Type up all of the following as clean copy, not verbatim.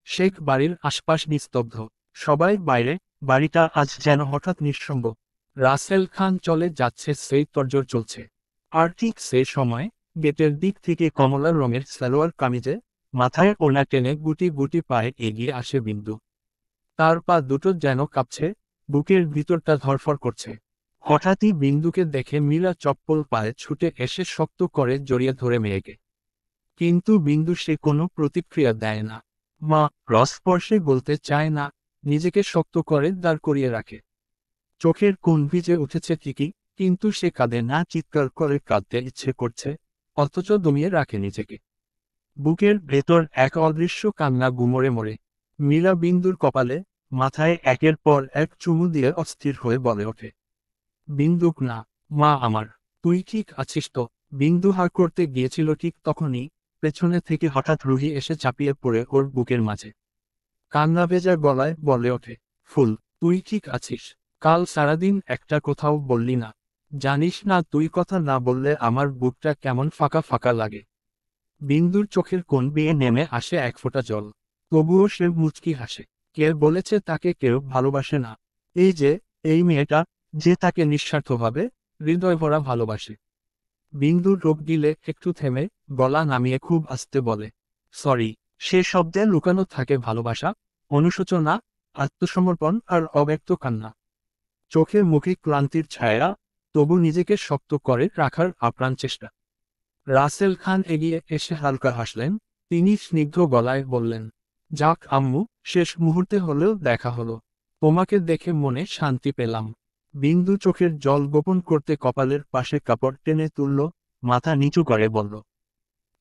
শেখ বাড়ির আশপাশ নিস্তব্ধ, সবাই বাইরে। বাড়িটা আজ যেন হঠাৎ নিঃসঙ্গ। রাসেল খান চলে যাচ্ছে, সেই তর্জর চলছে। আর ঠিক সে সময় গেটের দিক থেকে কমলা রঙের সালোয়ার কামিজে, মাথায় ওড়না টেনে গুটি গুটি পায়ে এগিয়ে আসে বিন্দু। তার পা দুটো যেন কাঁপছে, বুকের ভিতরটা ধরফর করছে। হঠাৎই বিন্দুকে দেখে মীরা চপ্পল পায়ে ছুটে এসে শক্ত করে জড়িয়ে ধরে মেয়েকে। কিন্তু বিন্দু সে কোনো প্রতিক্রিয়া দেয় না। মা রসস্পর্শে বলতে চায় না, নিজেকে শক্ত করে দাঁড় করিয়ে রাখে। চোখের কোণ ভিজে উঠেছে ঠিকই, কিন্তু সে কাঁদে না, চিৎকার করে কাঁদতে ইচ্ছে করছে, অথচ দমিয়ে রাখে নিজেকে। বুকের ভেতর এক অদৃশ্য কান্না গুমরে মরে। মীরা বিন্দুর কপালে, মাথায় একের পর এক চুমু দিয়ে অস্থির হয়ে বলে ওঠে, বিন্দুক না, মা আমার, তুই ঠিক আছিস তো? বিন্দু হাঁ করতে গিয়েছিল, ঠিক তখনই পেছনে থেকে হঠাৎ রুহি এসে চাপিয়ে পড়ে ওর বুকের মাঝে। কান্না ভেজা গলায় বলে ওঠে, ফুল, তুই ঠিক আছিস? কাল সারাদিন একটা কোথাও বললি না। জানিস না তুই কথা না বললে আমার বুকটা কেমন ফাঁকা ফাঁকা লাগে। বিন্দুর চোখের কোণ বেয়ে নেমে আসে এক ফোঁটা জল। তবুও সে মুচকি হাসে। কে বলেছে তাকে কেউ ভালোবাসে না? এই যে, এই মেয়েটা, যে তাকে নিঃস্বার্থভাবে, হৃদয় ভরা ভালোবাসে। বিন্দুর রোগ গিলে একটু থেমে, গলা নামিয়ে খুব আস্তে বলে, সরি। সে শব্দে লুকানো থাকে ভালোবাসা, অনুশোচনা, আত্মসমর্পণ আর অব্যক্ত কান্না। চোখে মুখে ক্লান্তির ছায়া, তবু নিজেকে শক্ত করে রাখার আপ্রাণ চেষ্টা। রাসেল খান এগিয়ে এসে হালকা হাসলেন। তিনি স্নিগ্ধ গলায় বললেন, যাক আম্মু, শেষ মুহূর্তে হলেও দেখা হলো। তোমাকে দেখে মনে শান্তি পেলাম। বিন্দু চোখের জল গোপন করতে কপালের পাশে কাপড় টেনে তুলল, মাথা নিচু করে বলল,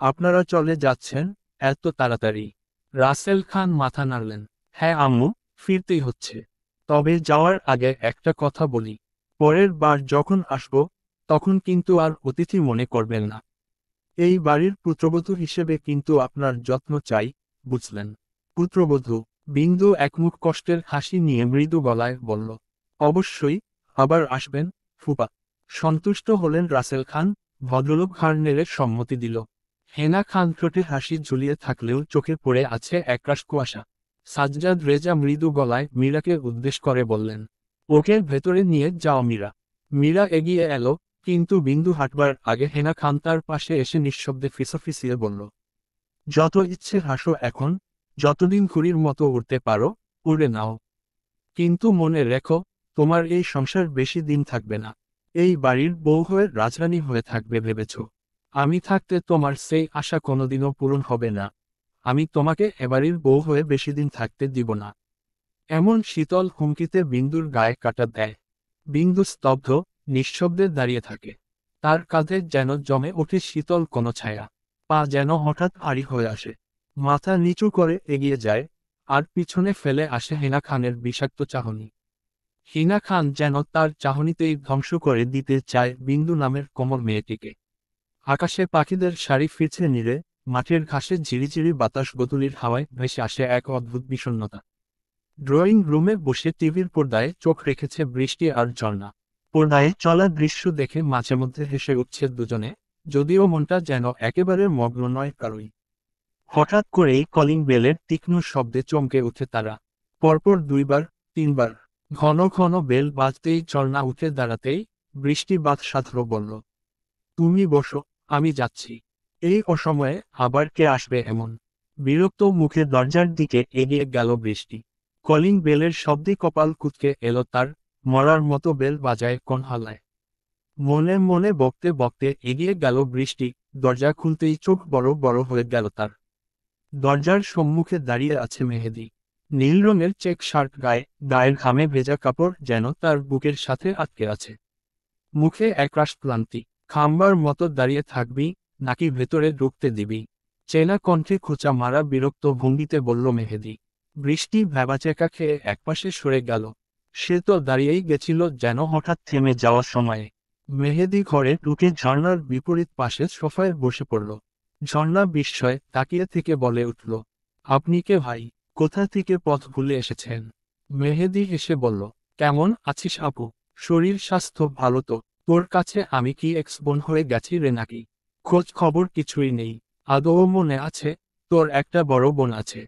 আপনারা চলে যাচ্ছেন এত তাড়াতাড়ি? রাসেল খান মাথা নাড়লেন। হ্যাঁ আম্মু, ফিরতেই হচ্ছে। তবে যাওয়ার আগে একটা কথা বলি, পরের বার যখন আসব, তখন কিন্তু আর অতিথি মনে করবেন না। এই বাড়ির পুত্রবধূ হিসেবে কিন্তু আপনার যত্ন চাই, বুঝলেন? পুত্রবধূ? বিন্দু একমুখ কষ্টের হাসি নিয়ে মৃদু গলায় বলল, অবশ্যই। আবার আসবেন, ফুপা। সন্তুষ্ট হলেন রাসেল খান, ভদ্রলোক ঘাড় নেড়ে সম্মতি দিল। হেনা খান ঠোঁটে হাসি ঝুলিয়ে থাকলেও চোখে পড়ে আছে একরাশ কুয়াশা। সাজ্জাদ রেজা মৃদু গলায় মীরাকে উদ্দেশ করে বললেন, ওকে ভেতরে নিয়ে যাও মীরা। মীরা এগিয়ে এলো, কিন্তু বিন্দু হাঁটবার আগে হেনা খান তার পাশে এসে নিঃশব্দে ফিসফিসিয়ে বলল, যত ইচ্ছে হাসো এখন, যতদিন ঘুড়ির মতো উড়তে পারো, উড়ে নাও। কিন্তু মনে রেখো, তোমার এই সংসার বেশি দিন থাকবে না। এই বাড়ির বউ হয়ে রাজরানী হয়ে থাকবে ভেবেছ? আমি থাকতে তোমার সেই আশা কোনোদিনও পূরণ হবে না। আমি তোমাকে এবাড়ির বউ হয়ে বেশি দিন থাকতে দিব না। এমন শীতল হুমকিতে বিন্দুর গায়ে কাটা দেয়। বিন্দু স্তব্ধ, নিঃশব্দে দাঁড়িয়ে থাকে। তার কাঁধে যেন জমে ওঠে শীতল কোনো ছায়া। পা যেন হঠাৎ ভারী হয়ে আসে। মাথা নিচু করে এগিয়ে যায়, আর পিছনে ফেলে আসে হিনা খানের বিষাক্ত চাহনি। হিনা খান যেন তার চাহনিতেই ধ্বংস করে দিতে চায় বিন্দু নামের কোমল মেয়েটিকে। আকাশে পাখিদের সারি ফিরছে নীড়ে, মাঠের ঘাসে ঝিরিঝিরি বাতাস গোধূলির হাওয়ায় ভেসে আসে এক অদ্ভুত বিষণ্ণতা। ড্রয়িং রুমে বসে টিভির পর্দায় চোখ রেখেছে বৃষ্টি আর ঝর্ণা। পর্দায় চলা দৃশ্য দেখে মাঝে মধ্যে হেসে উঠছে দুজনে, যদিও মনটা যেন একেবারে মগ্ন নয় কারোই। হঠাৎ করেই কলিং বেলের তীক্ষ্ণ শব্দে চমকে ওঠে তারা। পরপর দুইবার, তিনবার। ঘন ঘন বেল বাজতেই ঝর্ণা উঠে দাঁড়াতেই বৃষ্টি বাদ সাধল বলল, তুমি বসো, আমি যাচ্ছি। এই অসময়ে আবার কে আসবে এমন? বিরক্ত মুখে দরজার দিকে এগিয়ে গেল বৃষ্টি। কলিং বেলের শব্দে কপাল কুঁচকে এলো তার, মরার মতো বেল বাজায় কোন হালায়। মনে মনে বকতে বকতে এগিয়ে গেল বৃষ্টি, দরজা খুলতেই চোখ বড় বড় হয়ে গেল তার। দরজার সম্মুখে দাঁড়িয়ে আছে মেহেদী। নীল রঙের চেক শার্ট গায়ে, গায়ের ঘামে ভেজা কাপড় যেন তার বুকের সাথে আটকে আছে। মুখে একরাশ ক্লান্তি। খাম্বার মতো দাঁড়িয়ে থাকবি, নাকি ভেতরে ঢুকতে দিবি? চেনা কণ্ঠে খোঁচা মারা বিরক্ত ভঙ্গিতে বলল মেহেদী। বৃষ্টি ভ্যাবাচেকা খেয়ে একপাশে সরে গেল। সে তো দাঁড়িয়েই গেছিল যেন হঠাৎ থেমে যাওয়ার সময়ে। মেহেদী ঘরে ঢুকে ঝর্ণার বিপরীত পাশে সোফায় বসে পড়ল। ঝর্ণা বিস্ময়ে তাকিয়ে থেকে বলে উঠল, আপনি কে ভাই? কোথা থেকে পথ ভুলে এসেছেন? মেহেদী হেসে বলল, কেমন আছিস আপু? শরীর স্বাস্থ্য ভালো তো? তোর কাছে আমি কি এক্স বোন হয়ে গেছি রে নাকি? খোঁজ খবর কিছুই নেই। আদৌ মনে আছে, তোর একটা বড় বোন আছে?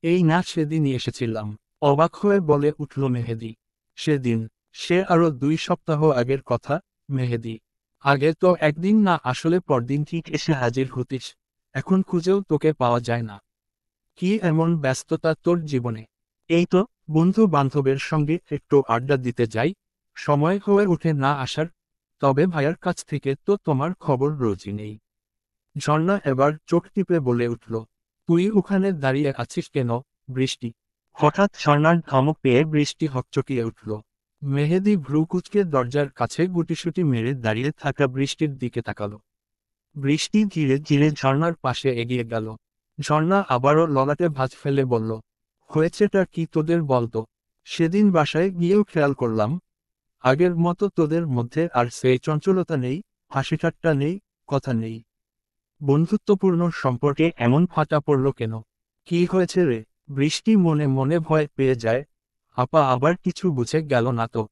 এই না সেদিনই এসেছিলাম, অবাক হয়ে বলে উঠল মেহেদি। সেদিন? সে আরো 2 সপ্তাহ আগের কথা। মেহেদি, আগে তো একদিন না আসলে পরদিন ঠিক এসে হাজির হতিস। এখন খুঁজেও তোকে পাওয়া যায় না। কি এমন ব্যস্ততা তোর জীবনে? এই তো, বন্ধু বান্ধবের সঙ্গে একটু আড্ডা দিতে যাই, সময় হয়ে ওঠে না আসার। তবে ভাইয়ার কাছ থেকে তো তোমার খবর রোজই নেই। ঝর্ণা এবার চোখ টিপে বলে উঠল। তুই ওখানে দাঁড়িয়ে আছিস কেন? বৃষ্টি? হঠাৎ ঝর্ণার ধমক পেয়ে বৃষ্টি হকচকিয়ে উঠল। মেহেদি ভ্রু কুঁচকে দরজার কাছে গুটিসুটি মেরে দাঁড়িয়ে থাকা বৃষ্টির দিকে তাকালো। বৃষ্টি ধীরে ধীরে ঝর্ণার পাশে এগিয়ে গেল। ঝর্ণা আবারও ললাটে ভাঁজ ফেলে বলল, হয়েছেটা কি তোদের বলতো? সেদিন বাসায় গিয়েও খেয়াল করলাম, আগের মতো তোদের মধ্যে আর সেই চঞ্চলতা নেই, হাসিঠাট্টা নেই, কথা নেই। বন্ধুত্বপূর্ণ সম্পর্কে এমন ফাটা পড়ল কেন? কি হয়েছে রে? বৃষ্টি মনে মনে ভয় পেয়ে যায়, আপা আবার কিছু বুঝে গেল না তো।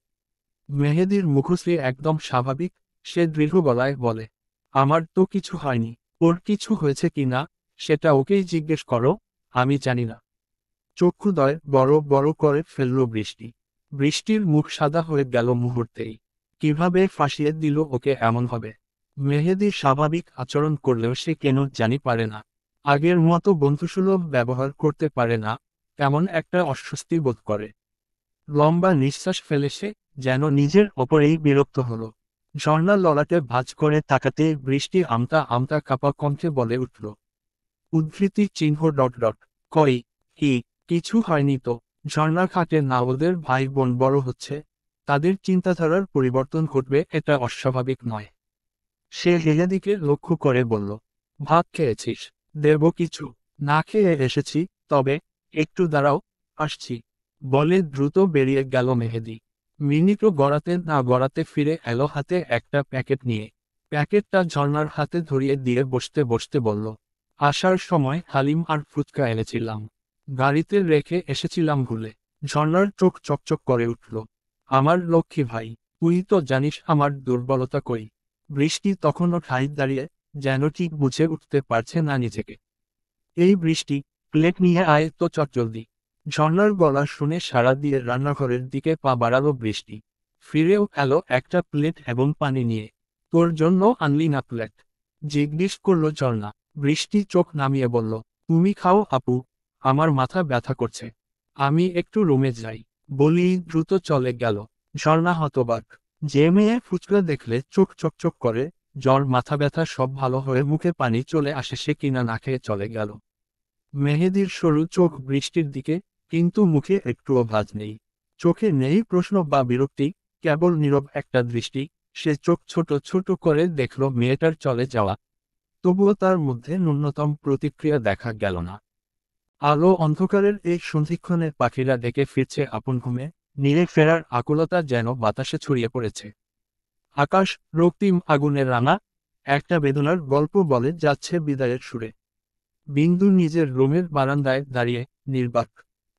মেহেদির মুখশ্রী একদম স্বাভাবিক, সে দৃঢ় গলায় বলে, আমার তো কিছু হয়নি। ওর কিছু হয়েছে কি না সেটা ওকেই জিজ্ঞেস করো, আমি জানি না। চক্ষুদ্বয় বড় বড় করে ফেলল বৃষ্টি। বৃষ্টির মুখ সাদা হয়ে গেল মুহূর্তেই। কিভাবে ফাঁসিয়ে দিল ওকে এমনভাবে? মেহেদি স্বাভাবিক আচরণ করলেও সে কেন জানি পারে না। আগের মতো বন্ধুসুলভ ব্যবহার করতে পারে না, তেমন একটা অস্বস্তি বোধ করে। লম্বা নিঃশ্বাস ফেলে সে যেন নিজের ওপরেই বিরক্ত হলো। ঝর্ণা ললাটে ভাঁজ করে তাকাতে বৃষ্টি আমতা আমতা কাপা কণ্ঠে বলে উঠল, উদ্ধৃতি চিহ্ন ডট ডট। কই? কি? কিছু হয়নি তো। ঝর্ণা খাটে না ওদের ভাই বোন বড় হচ্ছে, তাদের চিন্তাধারার পরিবর্তন ঘটবে এটা অস্বাভাবিক নয়। সে হেয়াদিকে লক্ষ্য করে বলল, ভাত খেয়েছিস? দেব কিছু? না খেয়ে এসেছি, তবে একটু দাঁড়াও, আসছি বলে দ্রুত বেরিয়ে গেল মেহেদি। মিনিটও গড়াতে না গড়াতে ফিরে এলো হাতে একটা প্যাকেট নিয়ে। প্যাকেটটা ঝর্ণার হাতে ধরিয়ে দিয়ে বসতে বসতে বলল, আসার সময় হালিম আর ফুচকা এনেছিলাম, গাড়িতে রেখে এসেছিলাম ভুলে। ঝর্ণার চোখ চকচক করে উঠল। আমার লক্ষ্মী ভাই, তুই তো জানিস আমার দুর্বলতা কই। বৃষ্টি তখনও ঠায় দাঁড়িয়ে, যেন ঠিক বুঝে উঠতে পারছে না নিজেকে। এই বৃষ্টি, প্লেট নিয়ে আয় তো চটজলদি। ঝর্ণার গলা শুনে সাড়া দিয়ে রান্নাঘরের দিকে পা বাড়ালো বৃষ্টি। ফিরেও এলো একটা প্লেট এবং পানি নিয়ে। তোর জন্য আনলি না প্লেট? জিজ্ঞেস করলো ঝর্ণা। বৃষ্টি চোখ নামিয়ে বলল, তুমি খাও আপু, আমার মাথা ব্যথা করছে। আমি একটু রুমে যাই বলি দ্রুত চলে গেল। ঝর্ণা হতবাক। যে মেয়ে ফুচকা দেখলে চোখ চকচক করে, জ্বর মাথা ব্যথা সব ভালো হয়ে মুখে পানি চলে আসে, সে কিনা না খেয়ে চলে গেল। মেহেদির সরু চোখ বৃষ্টির দিকে, কিন্তু মুখে একটুও ভাঁজ নেই। চোখে নেই প্রশ্ন বা বিরক্তি, কেবল নীরব একটা দৃষ্টি। সে চোখ ছোট ছোট করে দেখল মেয়েটার চলে যাওয়া, তবুও তার মধ্যে ন্যূনতম প্রতিক্রিয়া দেখা গেল না। আলো অন্ধকারের এই সন্ধিক্ষণে পাখিরা ডেকে ফিরছে আপন ঘুমে, নীড়ে ফেরার আকুলতা যেন বাতাসে ছড়িয়ে পড়েছে। আকাশ রক্তিম আগুনে রাঙা, একটা বেদনার গল্প বলে যাচ্ছে বিদায়ের সুরে। বিন্দু নিজের রুমের বারান্দায় দাঁড়িয়ে, নির্বাক।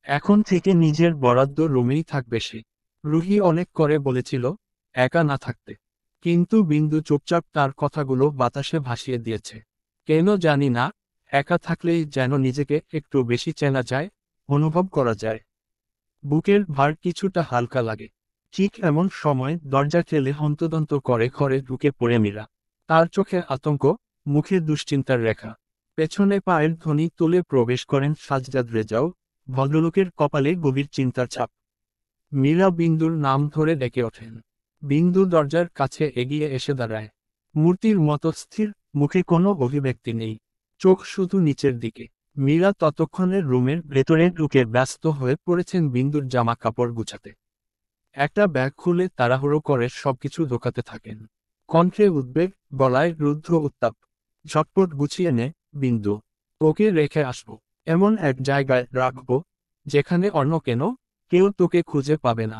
এখন থেকে নিজের বরাদ্দ রুমেই থাকবে সে। রুহি অনেক করে বলেছিল, একা না থাকতে। কিন্তু বিন্দু চুপচাপ তার কথাগুলো বাতাসে ভাসিয়ে দিয়েছে। কেন জানি না, একা থাকলেই যেন নিজেকে একটু বেশি চেনা যায়, অনুভব করা যায়। বুকের ভার কিছুটা হালকা লাগে। ঠিক এমন সময় দরজা ঠেলে হন্তদন্ত করে ঘরে ঢুকে পড়ে মীরা। তার চোখে আতঙ্ক, মুখে দুশ্চিন্তার রেখা। পেছনে পায়ের ধ্বনি তুলে প্রবেশ করেন সাজ্জাদ রেজাও, ভদ্রলোকের কপালে গভীর চিন্তার ছাপ। মীরা বিন্দুর নাম ধরে ডেকে ওঠেন। বিন্দু দরজার কাছে এগিয়ে এসে দাঁড়ায়। মূর্তির মতো স্থির, মুখে কোনো অভিব্যক্তি নেই, চোখ শুধু নিচের দিকে। মীরা ততক্ষণে রুমের ভেতরে ঢুকে ব্যস্ত হয়ে পড়েছেন বিন্দুর জামা কাপড় গুছাতে। একটা ব্যাগ খুলে তাড়াহুড়ো করে সবকিছু ঢোকাতে থাকেন। কণ্ঠে উদ্বেগ, গলায় রুদ্ধ উত্তাপ। ঝটপট গুছিয়ে নে, বিন্দু। তোকে রেখে আসবো, এমন এক জায়গায় রাখবো যেখানে অন্য কেউ তোকে খুঁজে পাবে না।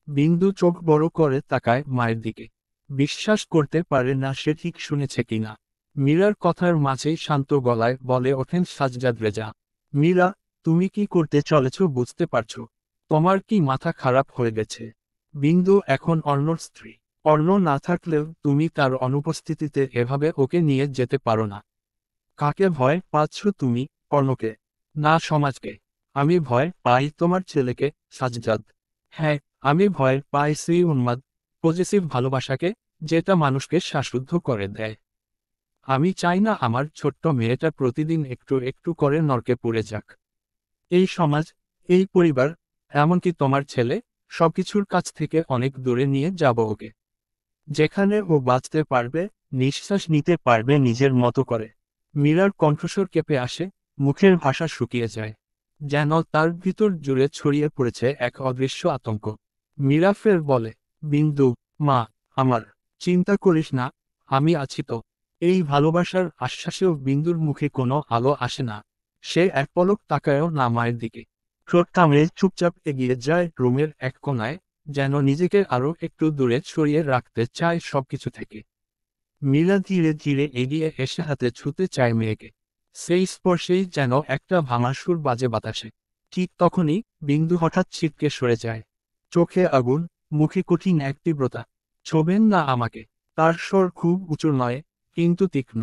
বিন্দু চোখ বড় করে তাকায় মায়ের দিকে। বিশ্বাস করতে পারে না সে ঠিক শুনেছে কিনা। মীরার কথার মাঝেই শান্ত গলায় বলে ওঠেন সাজ্জাদ রেজা, মীরা, তুমি কি করতে চলেছ বুঝতে পারছো? তোমার কি মাথা খারাপ হয়ে গেছে? বিন্দু এখন অর্ণর স্ত্রী। অর্ণ না থাকলেও তুমি তার অনুপস্থিতিতে এভাবে ওকে নিয়ে যেতে পারো না। কাকে ভয় পাচ্ছ তুমি? অর্ণকে? না সমাজকে? আমি ভয় পাই তোমার ছেলেকে, সাজ্জাদ। হ্যাঁ, আমি ভয় পাই সেই উন্মাদ, পজেসিভ ভালোবাসাকে, যেটা মানুষকে শ্বাসরুদ্ধ করে দেয়। আমি চাই না আমার ছোট্ট মেয়েটা প্রতিদিন একটু একটু করে নরকে পুড়ে যাক। এই সমাজ, এই পরিবার, এমনকি তোমার ছেলে, সবকিছুর কাছ থেকে অনেক দূরে নিয়ে যাব ওকে। যেখানে ও বাঁচতে পারবে, নিঃশ্বাস নিতে পারবে নিজের মতো করে। মীরার কণ্ঠস্বর কেঁপে আসে, মুখের ভাষা শুকিয়ে যায়, যেন তার ভিতর জুড়ে ছড়িয়ে পড়েছে এক অদৃশ্য আতঙ্ক। মীরা ফের বলে, বিন্দু, মা, আমার, চিন্তা করিস না, আমি আছি তো। এই ভালোবাসার আশ্বাসেও বিন্দুর মুখে কোনো আলো আসে না। সে এক পলক তাকায়ও না মায়ের দিকে। ঠোঁট কামড়ে চুপচাপ এগিয়ে যায় রুমের এক কোণায়, যেন নিজেকে আরো একটু দূরে সরিয়ে রাখতে চায় সবকিছু থেকে। মীরা ধীরে ধীরে এগিয়ে এসে হাতে ছুঁতে চায় মেয়েকে। সেই স্পর্শেই যেন একটা ভাঙা সুর বাজে বাতাসে। ঠিক তখনই বিন্দু হঠাৎ ছিটকে সরে যায়। চোখে আগুন, মুখে কঠিন এক তীব্রতা। ছোবেন না আমাকে। তার স্বর খুব উঁচু নয়, কিন্তু তীক্ষ্ণ।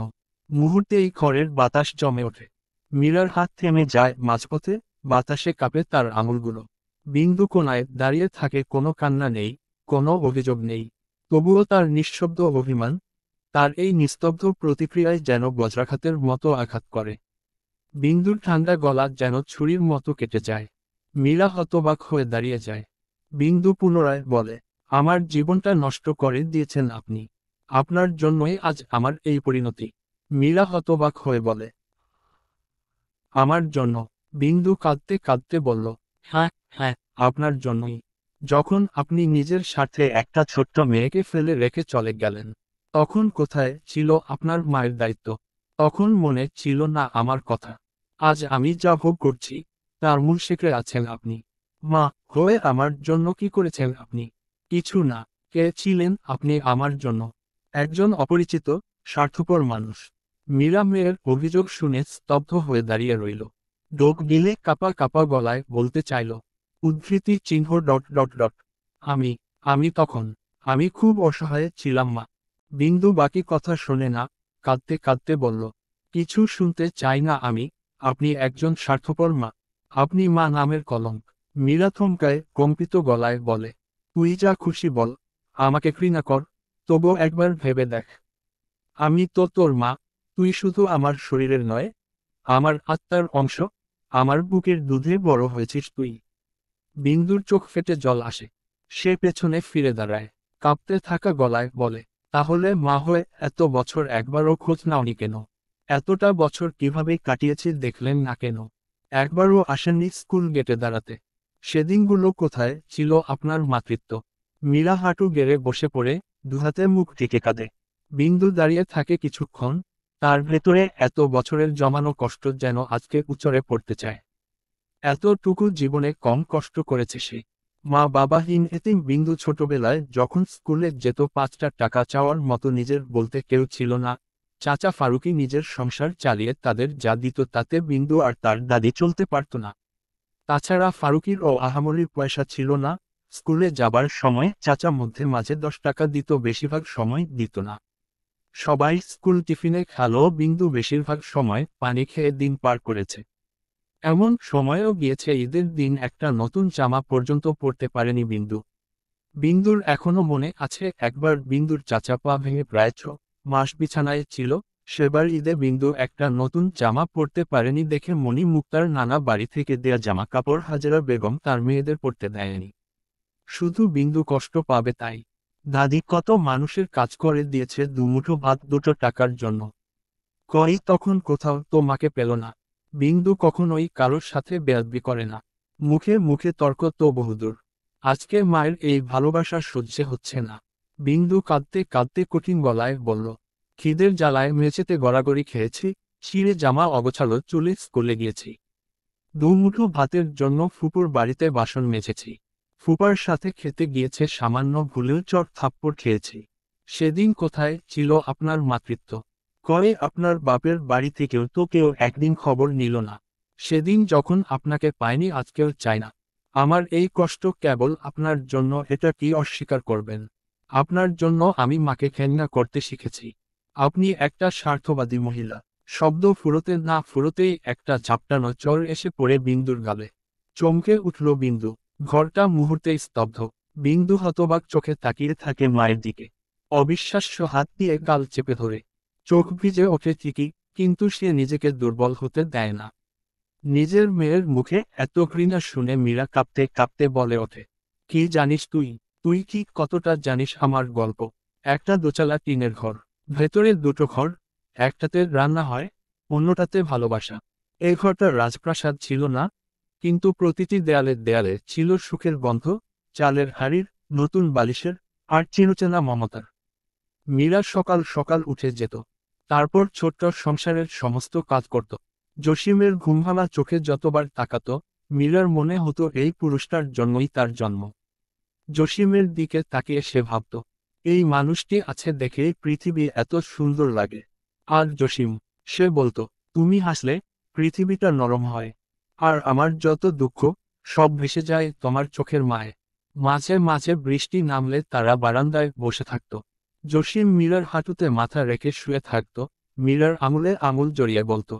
মুহূর্তেই ঘরের বাতাস জমে ওঠে। মীরার হাত থেমে যায় মাঝপথে, বাতাসে কাঁপে তার আঙুলগুলো। বিন্দু কোণায় দাঁড়িয়ে থাকে, কোনো কান্না নেই, কোনো অভিযোগ নেই। তবুও তার নিঃশব্দ অভিমান, তার এই নিস্তব্ধ প্রতিক্রিয়ায় যেন বজ্রাঘাতের মতো আঘাত করে। বিন্দুর ঠান্ডা গলা যেন ছুরির মতো কেটে যায়। মীরা হতবাক হয়ে দাঁড়িয়ে যায়। বিন্দু পুনরায় বলে, আমার জীবনটা নষ্ট করে দিয়েছেন আপনি। আপনার জন্যই আজ আমার এই পরিণতি। মীরা হতবাক হয়ে বলে, আমার জন্য? বিন্দু কাঁদতে কাঁদতে বলল, হ্যাঁ, হ্যাঁ, আপনার জন্যই। যখন আপনি নিজের স্বার্থে একটা ছোট্ট মেয়েকে ফেলে রেখে চলে গেলেন, তখন কোথায় ছিল আপনার মায়ের দায়িত্ব? তখন মনে ছিল না আমার কথা? আজ আমি যা ভোগ করছি, তার মূল শিখরে আছেন আপনি। মা হয়ে আমার জন্য কি করেছেন আপনি? কিছু না। কে ছিলেন আপনি আমার জন্য? একজন অপরিচিত, স্বার্থপর মানুষ। মীরা মেয়ের অভিযোগ শুনে স্তব্ধ হয়ে দাঁড়িয়ে রইল। ডোক গিলে কাপা কাপা গলায় বলতে চাইল, উদ্ধৃতি চিহ্ন ডট ডট ডট। আমি, আমি খুব অসহায় ছিলাম মা। বিন্দু বাকি কথা শোনে না, কাঁদতে কাঁদতে বলল, কিছু শুনতে চাই না আমি। আপনি একজন স্বার্থপর মা। আপনি মা নামের কলঙ্ক। মীরা থমকায়, কম্পিত গলায় বলে, তুই যা খুশি বল, আমাকে ঘৃণা কর, তবুও একবার ভেবে দেখ। আমি তো তোর মা। তুই শুধু আমার শরীরের নয়, আমার আত্মার অংশ। আমার বুকের দুধে বড় হয়েছিস তুই। বিন্দুর চোখ ফেটে জল আসে। সে পেছনে ফিরে দাঁড়ায়, কাঁপতে থাকা গলায় বলে, তাহলে মা হয়ে এত বছর একবারও খোঁজ নাওনি কেন? এতটা বছর কিভাবে কাটিয়েছি দেখলেন না কেন? একবারও আসেননি স্কুল গেটে দাঁড়াতে? সেদিনগুলো কোথায় ছিল আপনার মাতৃত্ব? মীরা হাঁটু গেড়ে বসে পড়ে, দুহাতে মুখ ঢেকে কাঁদে। বিন্দু দাঁড়িয়ে থাকে কিছুক্ষণ, তার ভেতরে এত বছরের জমানো কষ্ট যেন আজকে উচড়ে পড়তে চায়। এতটুকু জীবনে কম কষ্ট করেছে সে। মা বাবাহীন এতিম বিন্দু ছোটবেলায় যখন স্কুলে যেত 5টা টাকা চাওয়ার মতো নিজের বলতে কেউ ছিল না। চাচা ফারুকী নিজের সংসার চালিয়ে তাদের যা দিত তাতে বিন্দু আর তার দাদি চলতে পারত না। তাছাড়া ফারুকীর ও আহামরির পয়সা ছিল না। স্কুলে যাবার সময় চাচা মধ্যে মাঝে 10 টাকা দিত, বেশিরভাগ সময় দিত না। সবাই স্কুল টিফিনে খেলেও বিন্দু বেশিরভাগ সময় পানি খেয়ে দিন পার করেছে। এমন সময়ও গিয়েছে ঈদের দিন একটা নতুন জামা পর্যন্ত পরতে পারেনি বিন্দু। বিন্দুর এখনো মনে আছে একবার বিন্দুর চাচা পা ভেঙে প্রায় 6 মাস বিছানায় ছিল। সেবার ঈদে বিন্দু একটা নতুন জামা পরতে পারেনি দেখে মনি মুক্তার নানা বাড়ি থেকে দেয়া জামা কাপড় হাজেরা বেগম তার মেয়েদের পরতে দেয়নি। শুধু বিন্দু কষ্ট পাবে তাই। দাদি কত মানুষের কাজ করে দিয়েছে দুমুঠো ভাত 2টো টাকার জন্য। কই তখন কোথাও তো মাকে পেল না। বিন্দু কখনোই কারোর সাথে বেয়াদবি করে না। মুখে মুখে তর্ক তো বহুদূর। আজকে মায়ের এই ভালোবাসা সহ্য হচ্ছে না। বিন্দু কাঁদতে কাঁদতে কঠিন গলায় বলল, খিদের জ্বালায় মেঝেতে গড়াগড়ি খেয়েছি, ছিঁড়ে জামা অগোছালো চুলে স্কুলে গিয়েছি। দুমুঠো ভাতের জন্য ফুপুর বাড়িতে বাসন মেজেছি। ফুপার সাথে খেতে গিয়েছে, সামান্য ভুলেও চড় থাপ্পড় খেয়েছি। সেদিন কোথায় ছিল আপনার মাতৃত্ব? কয়ে আপনার বাপের বাড়ি থেকেও তো কেউ একদিন খবর নিল না। সেদিন যখন আপনাকে পায়নি আজকেও চাই না। আমার এই কষ্ট কেবল আপনার জন্য, এটা কি অস্বীকার করবেন? আপনার জন্য আমি মাকে ঘেন্না করতে শিখেছি। আপনি একটা স্বার্থবাদী মহিলা। শব্দ ফুরোতে না ফুরোতেই একটা ঝাপটানো চর এসে পড়ে বিন্দুর গালে। চমকে উঠল বিন্দু। ঘরটা মুহূর্তেই স্তব্ধ। বিন্দু হতবাক চোখে তাকিয়ে থাকে মায়ের দিকে। অবিশ্বাস্য হাত দিয়ে গাল চেপে ধরে। চোখ ভিজে ওঠে ঠিকই, কিন্তু সে নিজেকে দুর্বল হতে দেয় না। নিজের মেয়ের মুখে এত ঘৃণা শুনে মীরা কাঁপতে কাঁপতে বলে ওঠে, কি জানিস তুই? তুই কি কতটা জানিস আমার গল্প? একটা দোচালা টিনের ঘর, ভেতরে দুটো ঘর, একটাতে রান্না হয়, অন্যটাতে ভালোবাসা। এই ঘরটা রাজপ্রাসাদ ছিল না, কিন্তু প্রতিটি দেয়ালে দেয়ালে ছিল সুখের গন্ধ, চালের হাড়ির, নতুন বালিশের, আর চিরচেনা মমতার। মীরা সকাল সকাল উঠে যেত, তারপর ছোট্ট সংসারের সমস্ত কাজ করত। জসিমের ঘুমভাঙা চোখে যতবার তাকাত, মীরার মনে হতো এই পুরুষটার জন্যই তার জন্ম। জসিমের দিকে তাকিয়ে সে ভাবত, এই মানুষটি আছে দেখেই পৃথিবী এত সুন্দর লাগে। আর জসিম, সে বলতো, তুমি হাসলে পৃথিবীটা নরম হয়, আর আমার যত দুঃখ সব ভেসে যায় তোমার চোখের মায়ে। মাঝে মাঝে বৃষ্টি নামলে তারা বারান্দায় বসে থাকত। জসিম মীরার হাঁটুতে মাথা রেখে শুয়ে থাকত, মীরার আঙুলে আঙুল জড়িয়ে বলতো,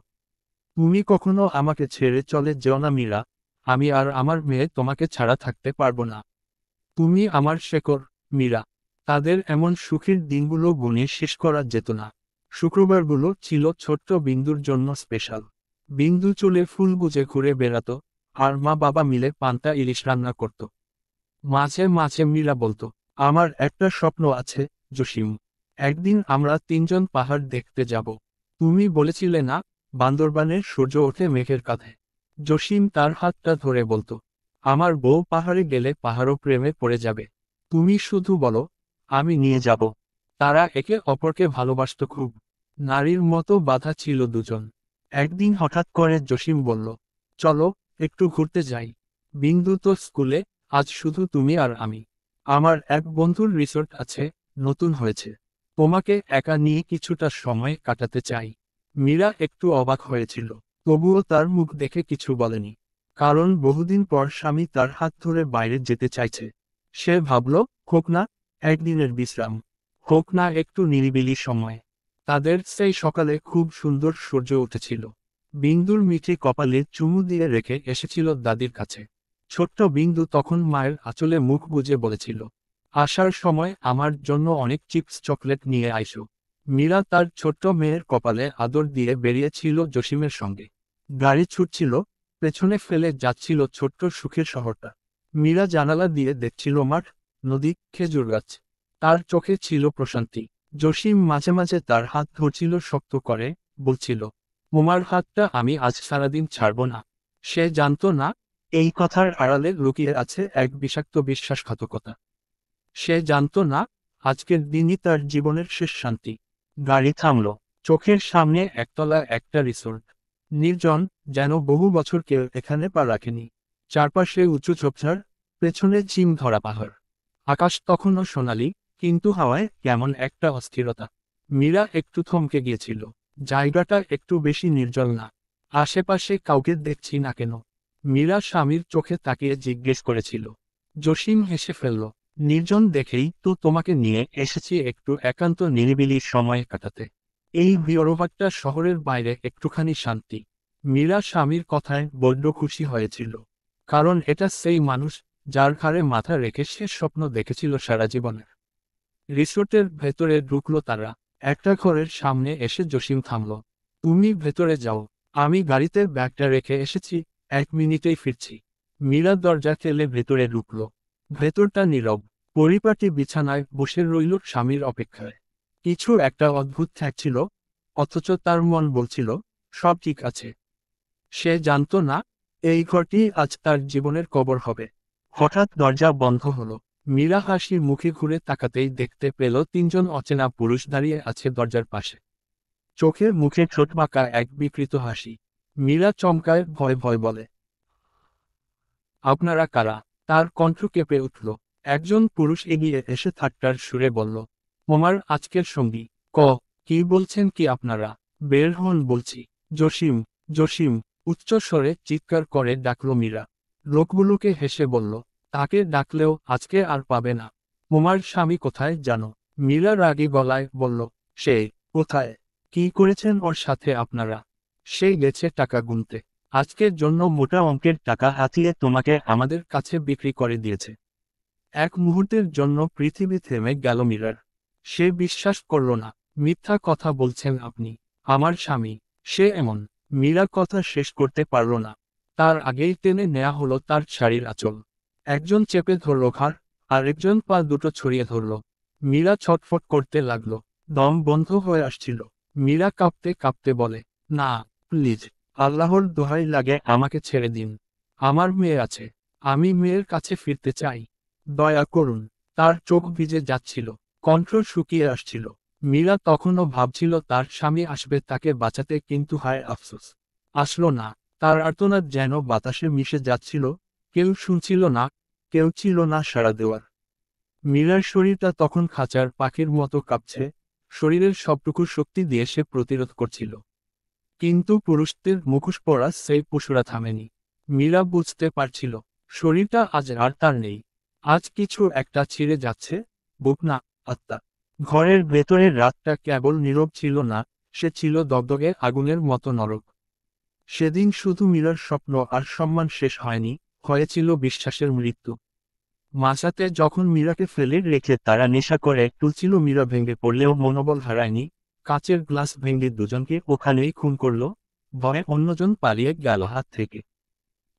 তুমি কখনো আমাকে ছেড়ে চলে যেও না মীরা, আমি আর আমার মেয়ে তোমাকে ছাড়া থাকতে পারবো না। তুমি আমার শেকড়, মীরা। তাদের এমন সুখের দিনগুলো গুণে শেষ করা যেত না। শুক্রবারগুলো ছিল ছোট্ট বিন্দুর জন্য স্পেশাল। বিন্দু চুলে ফুল গুজে ঘুরে বেড়াতো, আর মা বাবা মিলে পান্তা ইলিশ রান্না করত। মাঝে মাঝে মীরা বলতো, আমার একটা স্বপ্ন আছে জসিম, একদিন আমরা তিনজন পাহাড় দেখতে যাব। তুমি বলেছিলে না, বান্দরবানের সূর্য ওঠে মেঘের কাঁধে। জসিম তার হাতটা ধরে বলতো, আমার বউ পাহাড়ে গেলে পাহাড়ও প্রেমে পড়ে যাবে। তুমি শুধু বলো, আমি নিয়ে যাব। তারা একে অপরকে ভালোবাসত খুব। নারীর মতো বাঁধা ছিল দুজন। একদিন হঠাৎ করে জসিম বলল, চলো একটু ঘুরতে যাই। বিন্দু তো স্কুলে, আজ শুধু তুমি আর আমি। আমার এক বন্ধুর রিসোর্ট আছে, নতুন হয়েছে। তোমাকে একা নিয়ে কিছুটা সময় কাটাতে চাই। মীরা একটু অবাক হয়েছিল, তবুও তার মুখ দেখে কিছু বলেনি। কারণ বহুদিন পর স্বামী তার হাত ধরে বাইরে যেতে চাইছে। সে ভাবল, হোক না একদিনের বিশ্রাম, হোক না একটু নিরিবিলি সময়। তাদের সেই সকালে খুব সুন্দর সূর্য উঠেছিল। বিন্দুর মিঠে কপালে চুমু দিয়ে রেখে এসেছিল দাদির কাছে। ছোট্ট বিন্দু তখন মায়ের আঁচলে মুখ বুজে বলেছিল, আসার সময় আমার জন্য অনেক চিপস চকলেট নিয়ে আইসো। মীরা তার ছোট্ট মেয়ের কপালে আদর দিয়ে বেরিয়েছিল জসিমের সঙ্গে। গাড়ি ছুটছিল, পেছনে ফেলে যাচ্ছিল ছোট্ট সুখের শহরটা। মীরা জানালা দিয়ে দেখছিল মাঠ, নদী, খেজুর গাছ। তার চোখে ছিল প্রশান্তি। জসিম মাঝে মাঝে তার হাত ধরছিল শক্ত করে, বলছিল, তোমার হাতটা আমি আজ সারাদিন ছাড়ব না। সে জানত না, এই কথার আড়ালে লুকিয়ে আছে এক বিষাক্ত বিশ্বাসঘাতকতা। সে জানত না, আজকের দিনই তার জীবনের শেষ শান্তি। গাড়ি থামল। চোখের সামনে একতলা একটা রিসোর্ট। নির্জন, যেন বহু বছর কেউ এখানে পা রাখেনি। চারপাশে উঁচু ঝোপঝাড়, পেছনে চিম ধরা পাহাড়। আকাশ তখনও সোনালি, কিন্তু হাওয়ায় কেমন একটা অস্থিরতা। মীরা একটু থমকে গিয়েছিল। জায়গাটা একটু বেশি নির্জন না? আশেপাশে কাউকে দেখছি না কেন? মীরা স্বামীর চোখে তাকিয়ে জিজ্ঞেস করেছিল। জসিম হেসে ফেলল, নির্জন দেখেই তো তোমাকে নিয়ে এসেছি একটু একান্ত নিরিবিলি সময় কাটাতে। এই বিরবাকটা শহরের বাইরে একটুখানি শান্তি। মীরা স্বামীর কথায় বড্ড খুশি হয়েছিল। কারণ এটা সেই মানুষ, যার ঘাড়ে মাথা রেখে সে স্বপ্ন দেখেছিল সারা জীবনের। রিসোর্টের ভেতরে ঢুকলো তারা। একটা ঘরের সামনে এসে জসিম থামল। তুমি ভেতরে যাও, আমি গাড়িতে ব্যাগটা রেখে এসেছি, 1 মিনিটেই ফিরছি। মীরা দরজা ঠেলে ভেতরে ঢুকল। ভেতরটা নীরব। পরিপাটি বিছানায় বসে রইল স্বামীর অপেক্ষায়। কিছু একটা অদ্ভুত ঠেকছিল, অথচ তার মন বলছিল, সব ঠিক আছে। সে জানত না, এই ঘরটি আজ তার জীবনের কবর হবে। হঠাৎ দরজা বন্ধ হলো। মীরা হাসির মুখে ঘুরে তাকাতেই দেখতে পেল তিনজন অচেনা পুরুষ দাঁড়িয়ে আছে দরজার পাশে। চোখে মুখে ঠোঁটবাঁকা এক বিকৃত হাসি। মীরা চমকায়, ভয় ভয় বলে, আপনারা কারা? তার কণ্ঠ কেঁপে উঠল। একজন পুরুষ এগিয়ে এসে ঠাট্টার সুরে বলল, তোমার আজকের সঙ্গী। কি বলছেন কি আপনারা? বের হন বলছি। জসিম, জসিম, উচ্চ স্বরে চিৎকার করে ডাকল মীরা। লোকগুলোকে হেসে বলল, তাকে ডাকলেও আজকে আর পাবে না। তোমার স্বামী কোথায় জানো? মীরা রাগী গলায় বলল, সে কোথায়? কি করেছেন ওর সাথে আপনারা? সে গেছে টাকা গুনতে। আজকের জন্য মোটা অঙ্কের টাকা হাতিয়ে তোমাকে আমাদের কাছে বিক্রি করে দিয়েছে। এক মুহূর্তের জন্য পৃথিবী থেমে গেল মীরার। সে বিশ্বাস করল না। মিথ্যা কথা বলছেন আপনি। আমার স্বামী, সে এমন। মীরা কথা শেষ করতে পারল না। তার আগেই টেনে নেয়া হলো তার শাড়ির আঁচল। একজন চেপে ধরল ঘাড়, আরেকজন পা দুটো ছড়িয়ে ধরল। মীরা ছটফট করতে লাগল। দম বন্ধ হয়ে আসছিল। মীরা কাঁপতে কাঁপতে বলে, না, প্লিজ, আল্লাহর দোহাই লাগে আমাকে ছেড়ে দিন। আমার মেয়ে আছে। আমি মেয়ের কাছে ফিরতে চাই। দয়া করুন। তার চোখ ভিজে যাচ্ছিল, কণ্ঠ শুকিয়ে আসছিল। মীরা তখনও ভাবছিল তার স্বামী আসবে তাকে বাঁচাতে, কিন্তু হায় আফসোস, আসলো না। তার আর্তনাদ যেন বাতাসে মিশে যাচ্ছিল। কেউ শুনছিল না, কেউ ছিল না সাড়া দেওয়ার। মীরার শরীরটা তখন খাঁচার পাখির মতো কাঁপছে। শরীরের সবটুকু শক্তি দিয়ে সে প্রতিরোধ করছিল। কিন্তু পুরুষদের মুখোশ পরা সেই পশুরা থামেনি। মীরা বুঝতে পারছিল, শরীরটা আজ আর তার নেই। আজ কিছু একটা ছিঁড়ে যাচ্ছে, বুক না, আত্মা। ঘরের ভেতরের রাতটা কেবল নীরব ছিল না, সে ছিল দগদগে আগুনের মতো নরক। সেদিন শুধু মীরার স্বপ্ন আর সম্মান শেষ হয়নি, হয়েছিল বিশ্বাসের মৃত্যু। মাঝরাতে যখন মীরাকে ফেলে রেখে তারা নেশা করে তুলছিল, মীরা ভেঙে পড়লেও মনোবল হারায়নি। কাচের গ্লাস ভেঙে দুজনকে ওখানেই খুন করল। ভয়ে অন্যজন পালিয়ে গেল হাত থেকে।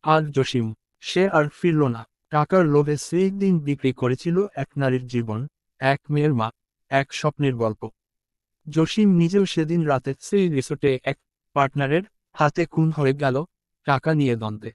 আর জসিম, সে আর ফিরল না। টাকার লোভে সেই দিন বিক্রি করেছিল এক নারীর জীবন, এক মেয়ের মা, এক স্বপ্নের গল্প। জসিম নিজেও সেদিন রাতে সেই রিসোর্টে এক পার্টনারের হাতে খুন হয়ে গেল, টাকা নিয়ে দ্বন্দ্বে।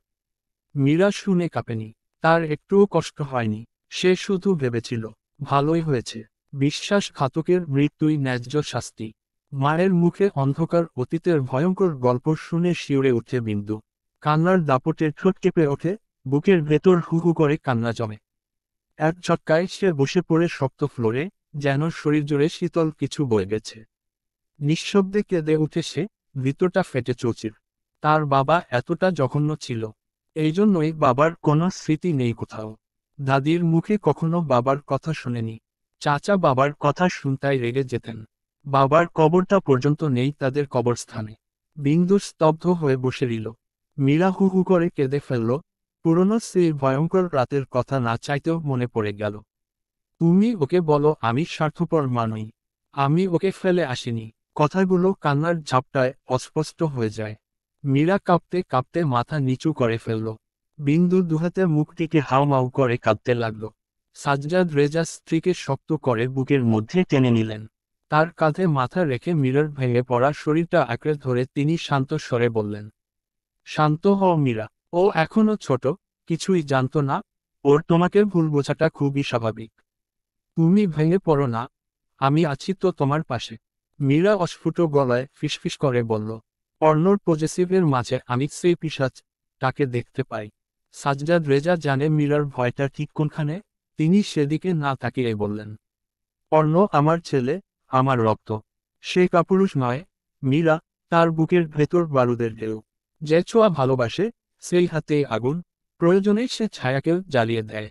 মীরা শুনে কাঁপেনি। তার একটুও কষ্ট হয়নি। সে শুধু ভেবেছিল, ভালোই হয়েছে। বিশ্বাসঘাতকের মৃত্যুই ন্যায্য শাস্তি। মায়ের মুখে অন্ধকার অতীতের ভয়ঙ্কর গল্প শুনে শিউরে উঠে বিন্দু। কান্নার দাপটে ঠোঁট কেঁপে ওঠে, বুকের ভেতর হু হু করে কান্না জমে। এক ঝটকায় সে বসে পড়ে শক্ত ফ্লোরে, যেন শরীর জুড়ে শীতল কিছু বয়ে গেছে। নিঃশব্দে কেঁদে উঠে সে, ভিতরটা ফেটে চৌচির। তার বাবা এতটা জঘন্য ছিল। এই জন্যই বাবার কোনো স্মৃতি নেই কোথাও। দাদির মুখে কখনো বাবার কথা শোনেনি। চাচা বাবার কথা শুনতাই রেগে যেতেন। বাবার কবরটা পর্যন্ত নেই তাদের কবরস্থানে। বিন্দু স্তব্ধ হয়ে বসে রইল। মীরা হু হু করে কেঁদে ফেলল। পুরনো সেই ভয়ঙ্কর রাতের কথা না চাইতেও মনে পড়ে গেল। তুমি ওকে বলো আমি স্বার্থপর মানুষ। আমি ওকে ফেলে আসিনি। কথাগুলো কান্নার ঝাপটায় অস্পষ্ট হয়ে যায়। মীরা কাঁপতে কাঁপতে মাথা নিচু করে ফেলল। বিন্দু দুহাতে মুখটিকে হাউমাউ করে কাঁদতে লাগল। সাজ্জাদ রেজা স্ত্রীকে শক্ত করে বুকের মধ্যে টেনে নিলেন। তার কাঁধে মাথা রেখে মীরার ভেঙে পড়া শরীরটা আঁকড়ে ধরে তিনি শান্ত স্বরে বললেন, শান্ত হও মীরা। ও এখনো ছোট, কিছুই জানতো না। ওর তোমাকে ভুল বোঝাটা খুবই স্বাভাবিক। তুমি ভেঙে পড়ো না, আমি আছি তো তোমার পাশে। মীরা অস্ফুট গলায় ফিসফিস করে বলল, অর্ণর পজেসিভের মাঝে আমি সেই পিশাচ তাকে দেখতে পাই। সাজ্জাদ রেজা জানে মীরার ভয়টা ঠিক কোনখানে। তিনি সেদিকে না তাকিয়ে বললেন, অর্ণ আমার ছেলে, আমার রক্ত। সে কাপুরুষ নয়। মীরা, তার বুকের ভেতর বারুদের ঢেউ। যে ছোঁয়া ভালোবাসে, সেই হাতেই আগুন। প্রয়োজনে সে ছায়াকেও জ্বালিয়ে দেয়।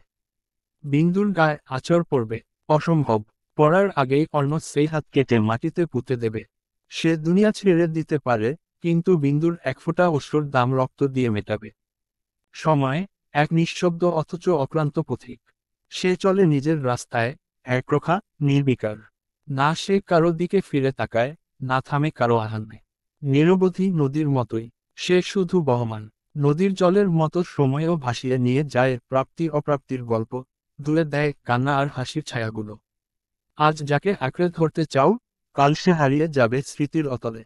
বিন্দুর গায়ে আঁচড় পড়বে, অসম্ভব। পড়ার আগেই অর্ণ সেই হাত কেটে মাটিতে পুঁতে দেবে। সে দুনিয়া ছেড়ে দিতে পারে, কিন্তু বিন্দুর এক ফোঁটা অশ্রুর দাম রক্ত দিয়ে মেটাবে। সময়, এক নিঃশব্দ অথচ অক্লান্ত পথিক। সে চলে নিজের রাস্তায়, একরোখা, নির্বিকার। না সে কারো দিকে ফিরে তাকায়, না থামে কারো আহ্বানে। নিরবধি নদীর মতোই সে শুধু বহমান। নদীর জলের মতো সময়েও ভাসিয়ে নিয়ে যায় প্রাপ্তি অপ্রাপ্তির গল্প, তুলে দেয় কান্না আর হাসির ছায়াগুলো। আজ যাকে আঁকড়ে ধরতে চাও, কাল সে হারিয়ে যাবে স্মৃতির অতলে।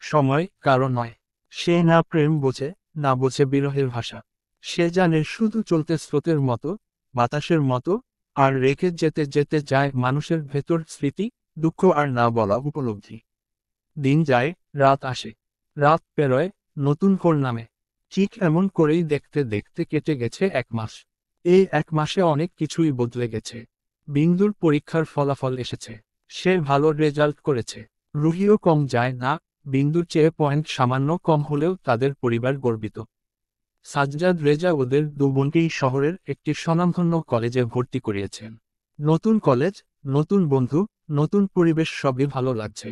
সময় কারো নয়। সে না প্রেম বোঝে, না বোঝে বিরহের ভাষা। সে জানে শুধু চলতে স্রোতের মতো, বাতাসের মতো, আর রেখে যেতে যেতে যায় মানুষের ভেতর স্মৃতি, দুঃখ আর না বলা উপলব্ধি। দিন যায়, রাত আসে। রাত পেরোয়, নতুন ভোর নামে। ঠিক এমন করেই দেখতে দেখতে কেটে গেছে 1 মাস। এই 1 মাসে অনেক কিছুই বদলে গেছে। বিন্দুর পরীক্ষার ফলাফল এসেছে। সে ভালো রেজাল্ট করেছে। রুহিও কম যায় না। বিন্দুর চেয়ে পয়েন্ট সামান্য কম হলেও তাদের পরিবার গর্বিত। সাজ্জাদ রেজা ওদের দু বোনকেই শহরের একটি স্বনামধন্য কলেজে ভর্তি করিয়েছেন। নতুন কলেজ, নতুন বন্ধু, নতুন পরিবেশ, সবই ভালো লাগছে।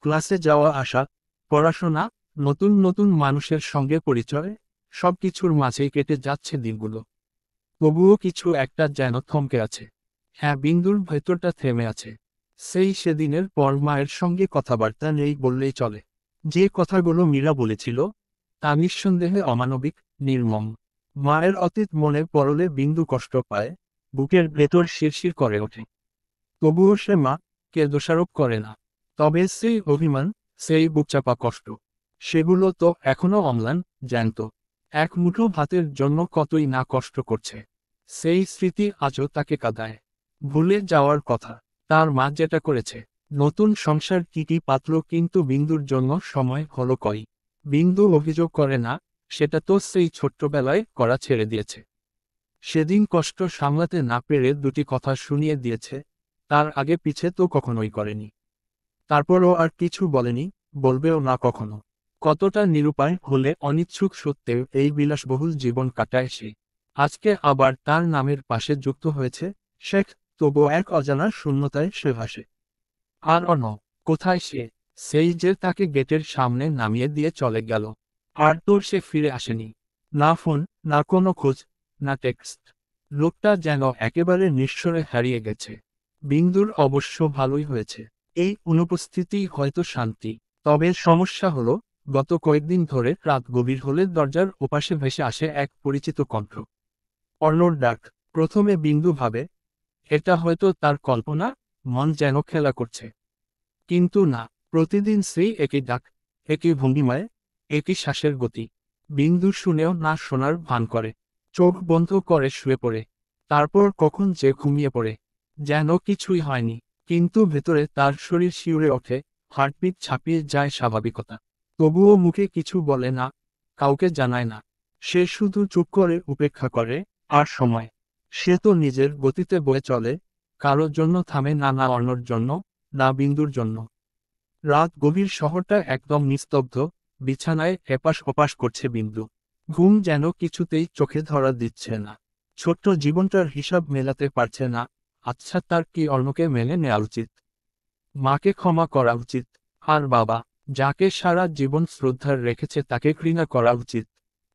ক্লাসে যাওয়া আসা, পড়াশোনা, নতুন নতুন মানুষের সঙ্গে পরিচয়, সবকিছুর মাঝেই কেটে যাচ্ছে দিনগুলো। তবুও কিছু একটা যেন থমকে আছে। হ্যাঁ, বিন্দুর ভেতরটা থেমে আছে। সেই সেদিনের পর মায়ের সঙ্গে কথাবার্তা নেই বললেই চলে। যে কথাগুলো মীরা বলেছিল তা নিঃসন্দেহে অমানবিক, নির্মম। মায়ের অতীত মনে পড়লে বিন্দু কষ্ট পায়, বুকের ভেতর শিরশির করে ওঠে। তবুও সে কে দোষারোপ করে না। তবে সেই অভিমান, সেই বুকচাপা কষ্ট, সেগুলো তো এখনো অম্লান, জ্যান্ত। এক মুঠো ভাতের জন্য কতই না কষ্ট করছে। সেই স্মৃতি আজও তাকে কাঁদায়। ভুলে যাওয়ার কথা, তার মা যেটা করেছে। নতুন সংসার কি পাতল, কিন্তু বিন্দুর জন্য সময় হলো কই। বিন্দু অভিযোগ করে না, সেটা তো সেই ছোট্টবেলায় করা ছেড়ে দিয়েছে। সেদিন কষ্ট সামলাতে না পেরে দুটি কথা শুনিয়ে দিয়েছে, তার আগে পিছে তো কখনোই করেনি। তারপরও আর কিছু বলেনি, বলবেও না কখনো। কতটা নিরুপায় হলে অনিচ্ছুক সত্ত্বেও এই বিলাসবহুল জীবন কাটায় সে। আজকে আবার তার নামের পাশে যুক্ত হয়েছে শেখ, তবুও এক অজানা শূন্যতায় সে ভাসে। আর কোথায় সে? সেই যে তাকে গেটের সামনে নামিয়ে দিয়ে চলে গেল। আর তোর সে ফিরে আসেনি। না ফোন, না কোনো খোঁজ, না টেক্সট। লোকটা যেন একেবারে নিঃস্বরে হারিয়ে গেছে। বিন্দুর অবশ্য ভালোই হয়েছে। এই অনুপস্থিতিই হয়তো শান্তি। তবে সমস্যা হলো, গত কয়েকদিন ধরে রাত গভীর হলে দরজার ওপাশে ভেসে আসে এক পরিচিত কণ্ঠ। অর্ণর ডাক। প্রথমে বিন্দু ভাবে এটা হয়তো তার কল্পনা, মন যেন খেলা করছে। কিন্তু না, প্রতিদিন সেই একই ডাক, একই ভঙ্গিমায়, একই শ্বাসের গতি। বিন্দু শুনেও না শোনার ভান করে। চোখ বন্ধ করে শুয়ে পড়ে। তারপর কখন যে ঘুমিয়ে পড়ে, যেন কিছুই হয়নি। কিন্তু ভেতরে তার শরীর শিউরে ওঠে, হার্টবিট ছাপিয়ে যায় স্বাভাবিকতা। তবুও মুখে কিছু বলে না, কাউকে জানায় না। সে শুধু চুপ করে উপেক্ষা করে। আর সময়, সে তো নিজের গতিতে বয়ে চলে, কারোর জন্য থামে না, না অন্যর জন্য, না বিন্দুর জন্য। রাত গভীর, শহরটা একদম নিস্তব্ধ, বিছানায় এপাশ ওপাশ করছে বিন্দু। ঘুম যেন কিছুতেই চোখে ধরা দিচ্ছে না। ছোট্ট জীবনটার হিসাব মেলাতে পারছে না। আচ্ছা, তার কি অর্ণকে মেনে নেওয়া উচিত? মাকে ক্ষমা করা উচিত? আর বাবা, যাকে সারা জীবন শ্রদ্ধার রেখেছে, তাকে ঘৃণা করা উচিত?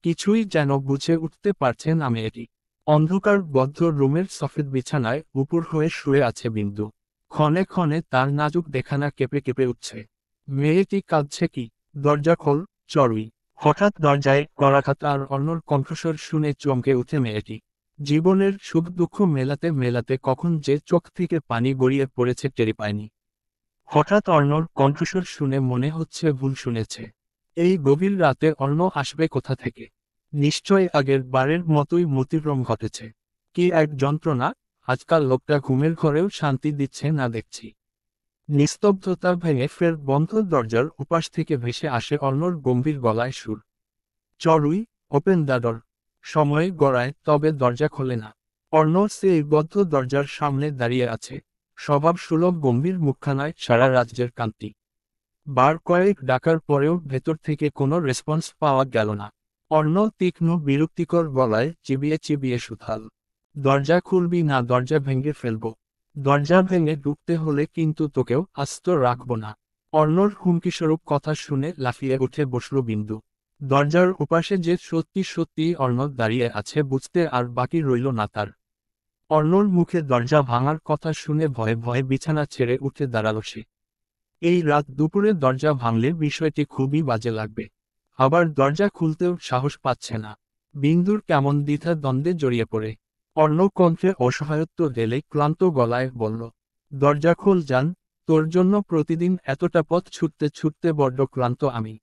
কিছুই যেন বুঝে উঠতে পারছে না মেয়েটি। অন্ধকার বদ্ধ রুমের সফেদ বিছানায় উপর হয়ে শুয়ে আছে বিন্দু। ক্ষণে ক্ষণে তার নাজুক দেখানা কেঁপে কেঁপে উঠছে। মেয়েটি কাঁদছে কি? দরজা খোল, চড়ুই। হঠাৎ দরজায় করাঘাত আর অন্যর কণ্ঠস্বর শুনে চমকে উঠে মেয়েটি। জীবনের সুখ দুঃখ মেলাতে মেলাতে কখন যে চোখ থেকে পানি গড়িয়ে পড়েছে টেরি পায়নি। হঠাৎ অর্ণর কণ্ঠস্বর শুনে মনে হচ্ছে ভুল শুনেছে। এই গভীর রাতে অর্ণ আসবে কোথা থেকে? নিশ্চয় আগের বারের মতোই মতিভ্রম ঘটেছে। কি এক যন্ত্রণা! আজকাল লোকটা ঘুমের ঘরেও শান্তি দিচ্ছে না দেখছি। নিস্তব্ধতা ভেঙে ফের বন্ধ দরজার উপাস থেকে ভেসে আসে অর্ণর গম্ভীর গলায় সুর। চড়ুই, ওপেন দ্য ডোর। সময় গড়ায়, তবে দরজা খোলে না। অর্ণ সেই বদ্ধ দরজার সামনে দাঁড়িয়ে আছে। স্বভাব সুলভ গম্ভীর মুখখানায় সারা রাজ্যের কান্তি। বার কয়েক ডাকার পরেও ভেতর থেকে কোনো রেসপন্স পাওয়া গেল না। অর্ণ তীক্ষ্ণ বিরক্তিকর গলায় চিবিয়ে চিবিয়ে সুথাল। দরজা খুলবি না? দরজা ভেঙে ফেলবো। দরজা ভেঙে ঢুকতে হলে কিন্তু তোকেও আস্ত রাখবো না। অর্ণর হুমকিস্বরূপ কথা শুনে লাফিয়ে উঠে বসল বিন্দু। দরজার ওপাশে যে সত্যি সত্যি অর্ণ দাঁড়িয়ে আছে বুঝতে আর বাকি রইল না তার। অর্ণর মুখে দরজা ভাঙার কথা শুনে ভয়ে ভয়ে বিছানা ছেড়ে উঠে দাঁড়াল সে। এই রাত দুপুরে দরজা ভাঙলে বিষয়টি খুবই বাজে লাগবে। আবার দরজা খুলতেও সাহস পাচ্ছে না। বিন্দুর কেমন দ্বিধা দ্বন্দ্বে জড়িয়ে পড়ে। অর্ণ কণ্ঠে অসহায়ত্ব ঢেলে ক্লান্ত গলায় বলল, দরজা খোল জান। তোর জন্য প্রতিদিন এতটা পথ ছুটতে ছুটতে বড্ড ক্লান্ত আমি।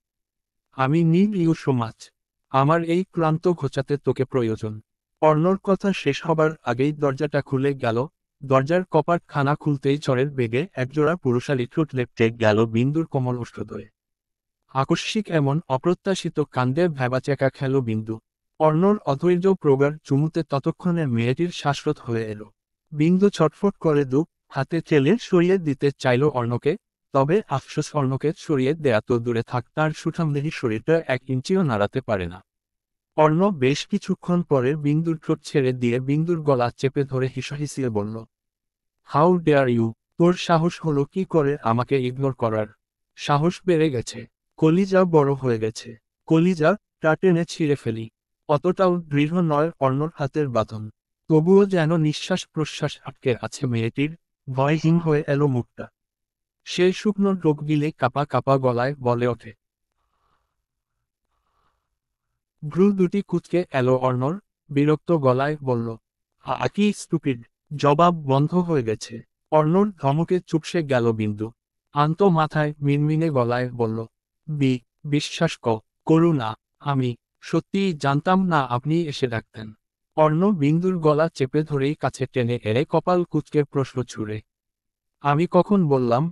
আমি নিড ইউ সো মাচ। আমার এই ক্লান্ত ঘোচাতে তোকে প্রয়োজন। অর্ণর কথা শেষ হবার আগেই দরজাটা খুলে গেল। দরজার কপাট খানা খুলতেই ঝড়ের বেগে একজোড়া পুরুষালী ঠোঁট লেপটে গেল বিন্দুর কোমল ওষ্ঠদ্বয়ে। আকস্মিক এমন অপ্রত্যাশিত কাণ্ডে ভ্যাবাচ্যাকা খেল বিন্দু। অর্ণর অধৈর্য প্রগাঢ় চুমুতে ততক্ষণে মেয়েটির শ্বাসরোধ হয়ে এলো। বিন্দু ছটফট করে দুপ হাতে ঠেলে সরিয়ে দিতে চাইল অর্ণকে, তবে আফসোস, অর্ণকে সরিয়ে দেয়া তো দূরে থাক, তার সুঠামদেহী শরীরটা 1 ইঞ্চিও নাড়াতে পারে না। অর্ণ বেশ কিছুক্ষণ পরে বিন্দুর ঠোঁট ছেড়ে দিয়ে বিন্দুর গলা চেপে ধরে হিসহিসিয়ে বলল, হাউ ডেয়ার ইউ! তোর সাহস হলো কি করে আমাকে ইগনোর করার? সাহস বেড়ে গেছে, কলিজা বড় হয়ে গেছে। কলিজা টা টেনে ছিঁড়ে ফেলি। অতটাও দৃঢ় নয় অর্ণর হাতের বাঁধন। তবুও যেন নিঃশ্বাস প্রশ্বাস আটকে আছে মেয়েটির, ভয়হীন হয়ে এলো মুখটা। সে শুকনো ঢোক গিলে কাপা কাপা গলায় বলে ওঠে। ভ্রু দুটি কুঁচকে এলো অর্ণর, বিরক্ত গলায় বলল, কি স্টুপিড। জবাব বন্ধ হয়ে গেছে। অর্ণর ধমকে চুপসে গেল বিন্দু। আন্ত মাথায় মিনমিনে গলায় বলল, বিশ্বাস করু না। আমি সত্যিই জানতাম না আপনি এসে ডাকতেন। অর্ণ বিন্দুর গলা চেপে ধরেই কাছে টেনে এলে কপাল কুঁচকে প্রশ্ন ছুড়ে, আমি কখন বললাম?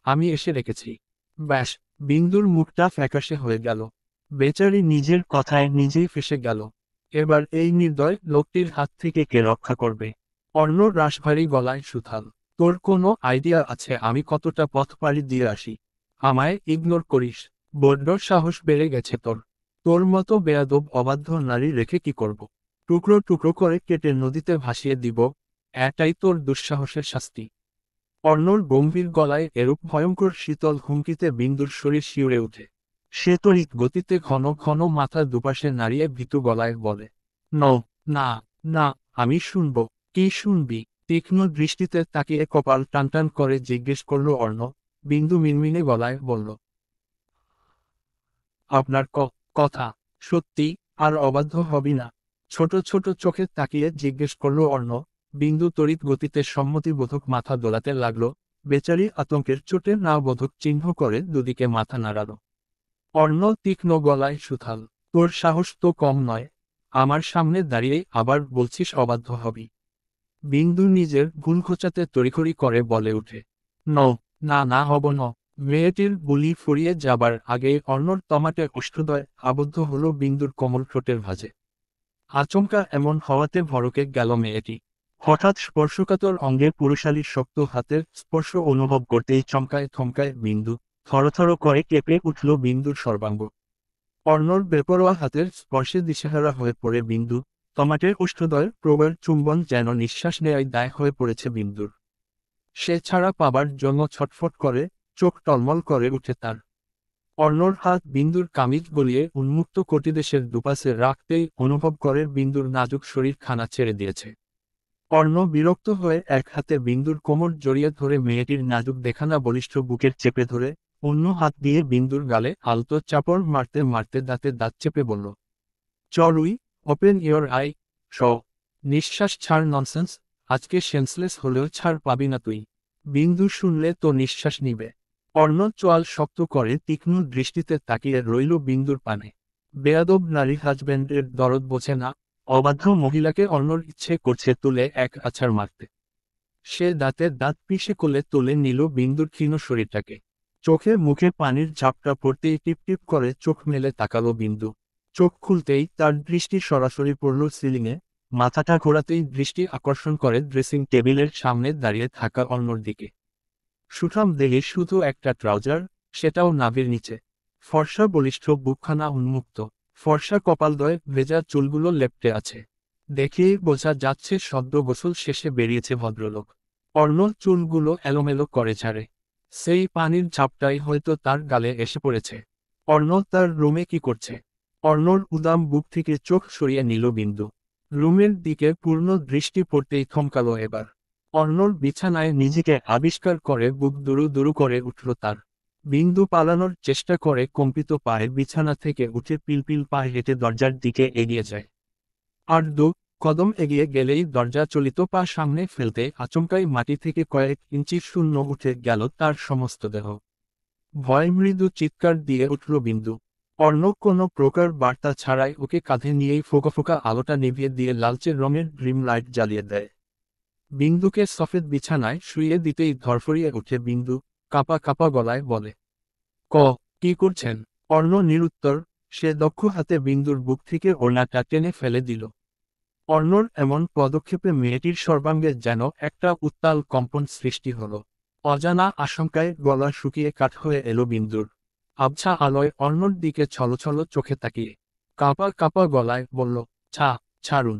আমি এসে রেখেছি। ব্যাস। বিন্দুর মুখটা ফ্যাকাশে হয়ে গেল। বেচারি নিজের কথায় নিজেই ফেঁসে গেল। এবার এই নির্দয় লোকটির হাত থেকে কে রক্ষা করবে? অর্ণ রাশভারী গলায় সুথাল, তোর কোনো আইডিয়া আছে আমি কতটা পথ পাড়ি দিয়ে আসি? আমায় ইগনোর করিস? বড্ড সাহস বেড়ে গেছে তোর। তোর মতো বেয়াদব অবাধ্য নারী রেখে কি করব? টুকরো টুকরো করে কেটে নদীতে ভাসিয়ে দিব, এটাই তোর দুঃসাহসের শাস্তি। অর্ণর গম্ভীর গলায় এরূপ ভয়ঙ্কর শীতল হুমকিতে বিন্দুর শরীর শিউরে ওঠে। সে তড়িৎ গতিতে ঘন ঘন মাথা দুপাশে নাড়িয়ে ভীতু গলায় বলে, না, না, আমি শুনব। কি শুনবি? তীক্ষ্ণ দৃষ্টিতে তাকিয়ে কপাল টানটান করে জিজ্ঞেস করল অর্ণ। বিন্দু মিনমিনে গলায় বলল, আপনার কথা সত্যি? আর অবাধ্য হবি না? ছোট ছোট চোখে তাকিয়ে জিজ্ঞেস করল অর্ণ। বিন্দু তড়িৎ গতিতে সম্মতিবোধক মাথা দোলাতে লাগলো। বেচারি আতঙ্কের চোটে না বোধক চিহ্ন করে দুদিকে মাথা নাড়ালো। অর্ণ তীক্ষ্ণ গলায় সুথাল, তোর সাহস তো কম নয়। আমার সামনে দাঁড়িয়েই আবার বলছিস অবাধ্য হবি? বিন্দু নিজের ভুল খোঁচাতে তড়িঘড়ি করে বলে উঠে, না হব ন। মেয়েটির বুলি ফুরিয়ে যাবার আগেই অর্ণর তমাটে ওষ্ঠদ্বয় আবদ্ধ হলো বিন্দুর কোমল ঠোঁটের ভাঁজে। আচমকা এমন হওয়াতে ভড়কে গেল মেয়েটি। হঠাৎ স্পর্শকাতর অঙ্গে পুরুষালীর শক্ত হাতের স্পর্শ অনুভব করতেই চমকায় থমকায় বিন্দু। থরথর করে কেঁপে উঠল বিন্দুর সর্বাঙ্গ। অর্ণর বেপরোয়া হাতের স্পর্শে দিশেহারা হয়ে পড়ে বিন্দু। তমাটের ওষ্ঠদ্বয়ের প্রবল চুম্বন যেন নিঃশ্বাস নেয়াই দায় হয়ে পড়েছে বিন্দুর। সে ছাড়া পাবার জন্য ছটফট করে, চোখ টলমল করে উঠে তার। অর্ণর হাত বিন্দুর কামিজ গলিয়ে উন্মুক্ত কটিদেশের দুপাশে রাখতেই অনুভব করে বিন্দুর নাজুক শরীর খানা ছেড়ে দিয়েছে। অর্ণ বিরক্ত হয়ে এক হাতে বিন্দুর কোমর জড়িয়ে ধরে মেয়েটির নাজুক দেখানা বলিষ্ঠ বুকের চেপে ধরে, অন্য হাত দিয়ে বিন্দুর গালে আলতো চাপড় মারতে মারতে দাঁতে দাঁত চেপে বলল, চরুই, ওপেন ইয়োর আই। স নিঃশ্বাস ছাড় ননসেন্স। আজকে সেন্সলেস হলেও ছাড় পাবি না তুই। বিন্দু শুনলে তো নিঃশ্বাস নিবে। অর্ণ চোয়াল শক্ত করে তীক্ষ্ণ দৃষ্টিতে তাকিয়ে রইল বিন্দুর পানে। বেয়াদব নারী হাজব্যান্ডের দরদ বোঝে না। অবাধ্য মহিলাকে অর্ণর ইচ্ছে করছে তুলে এক আছাড় মারতে। সে দাঁতে দাঁত পিষে কোলে তুলে নিল বিন্দুর ক্ষীণ শরীরটাকে। চোখে মুখে পানির ঝাপটা পড়তেই টিপটিপ করে চোখ মেলে তাকালো বিন্দু। চোখ খুলতেই তার দৃষ্টি সরাসরি পড়ল সিলিংয়ে। মাথাটা ঘোরাতেই দৃষ্টি আকর্ষণ করে ড্রেসিং টেবিলের সামনে দাঁড়িয়ে থাকা অর্ণর দিকে। সুঠাম দেহে শুধু একটা ট্রাউজার, সেটাও নাভির নিচে। ফর্সা বলিষ্ঠ বুকখানা উন্মুক্ত। ফর্সা কপালদ্বয়ে ভেজা চুলগুলো লেপ্টে আছে। দেখেই বোঝা যাচ্ছে সদ্য গোসল শেষে বেরিয়েছে ভদ্রলোক। অর্ণ চুলগুলো এলোমেলো করে ছাড়ে। সেই পানির ঝাপটাই হয়তো তার গালে এসে পড়েছে। অর্ণ তার রুমে কি করছে? অর্ণর উদাম বুক থেকে চোখ সরিয়ে নিল বিন্দু। রুমের দিকে পূর্ণ দৃষ্টি পড়তেই থমকালো এবার। অর্ণর বিছানায় নিজেকে আবিষ্কার করে বুক দুরু দুরু করে উঠল তার। বিন্দু পালানোর চেষ্টা করে কম্পিত পায়ে বিছানা থেকে উঠে পিলপিল পা হেঁটে দরজার দিকে এগিয়ে যায়। আর দু কদম এগিয়ে গেলেই দরজা চলিত পা সামনে ফেলতে আচমকাই মাটি থেকে কয়েক ইঞ্চি শূন্য উঠে গেল তার সমস্ত দেহ। ভয় মৃদু চিৎকার দিয়ে উঠল বিন্দু। অর্ণ কোনো প্রকার বার্তা ছাড়াই ওকে কাঁধে নিয়েই ফোকা ফোকা আলোটা নিভিয়ে দিয়ে লালচে রঙের ড্রিম লাইট জ্বালিয়ে দেয়। বিন্দুকে সফেদ বিছানায় শুইয়ে দিতেই ধরফরিয়ে উঠে বিন্দু, কাঁপা কাঁপা গলায় বলে, ক কি করছেন? অর্ণ নিরুত্তর। সে দক্ষ হাতে বিন্দুর বুক থেকে ওড়নাটা টেনে ফেলে দিল। অর্ণর এমন পদক্ষেপে মেয়েটির সর্বাঙ্গে যেন একটা উত্তাল কম্পন সৃষ্টি হলো। অজানা আশঙ্কায় গলা শুকিয়ে কাঠ হয়ে এলো বিন্দুর। আবছা আলোয় অর্ণর দিকে ছলছল চোখে তাকিয়ে কাঁপা কাঁপা গলায় বলল, ছাড়ুন।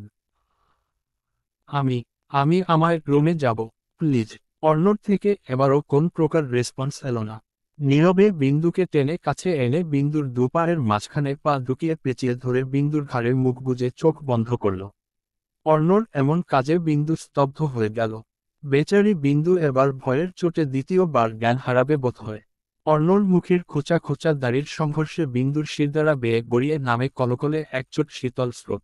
আমি আমি আমার রুমে যাব, প্লিজ। অর্ণর থেকে এবারও কোন প্রকার রেসপন্স এলো না। নীরবে বিন্দুকে টেনে কাছে এনে বিন্দুর দুপায়ের মাঝখানে পা ঢুকিয়ে পেঁচিয়ে ধরে বিন্দুর ঘাড়ে মুখ গুজে চোখ বন্ধ করল। অর্ণর এমন কাজে বিন্দু স্তব্ধ হয়ে গেল। বেচারি বিন্দু এবার ভয়ের চোটে দ্বিতীয়বার জ্ঞান হারাবে বোধ হয়। অর্ণর মুখের খোঁচা খোঁচা দাড়ির সংঘর্ষে বিন্দুর শিরদাঁড়া বেয়ে গড়িয়ে নামে কলকলে একচোট শীতল স্রোত।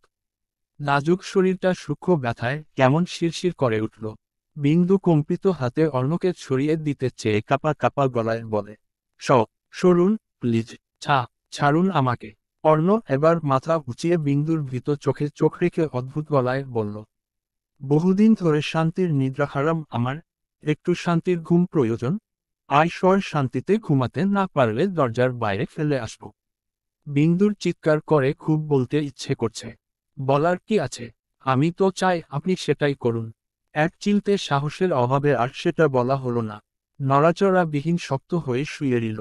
নাজুক শরীরটা সূক্ষ্ম ব্যথায় কেমন শিরশির করে উঠল। বিন্দু কম্পিত হাতে অর্ণকে ছড়িয়ে দিতে চেয়ে কাপা কাপা গলায় বলে, সরুন প্লিজ, ছাড়ুন আমাকে। অর্ণ এবার মাথা উঁচিয়ে বিন্দুর ভীত চোখে চোখ রেখে অদ্ভুত গলায় বলল, বহুদিন ধরে শান্তির নিদ্রা হারাম আমার, একটু শান্তির ঘুম প্রয়োজন। আইসর শান্তিতে ঘুমাতে না পারলে দরজার বাইরে ফেলে আসব। বিন্দুর চিৎকার করে খুব বলতে ইচ্ছে করছে। বলার কি আছে, আমি তো চাই আপনি সেটাই করুন। এক চিলতে সাহসের অভাবে আর সেটা বলা হলো না। নড়াচড়া বিহীন শক্ত হয়ে শুয়ে রইল।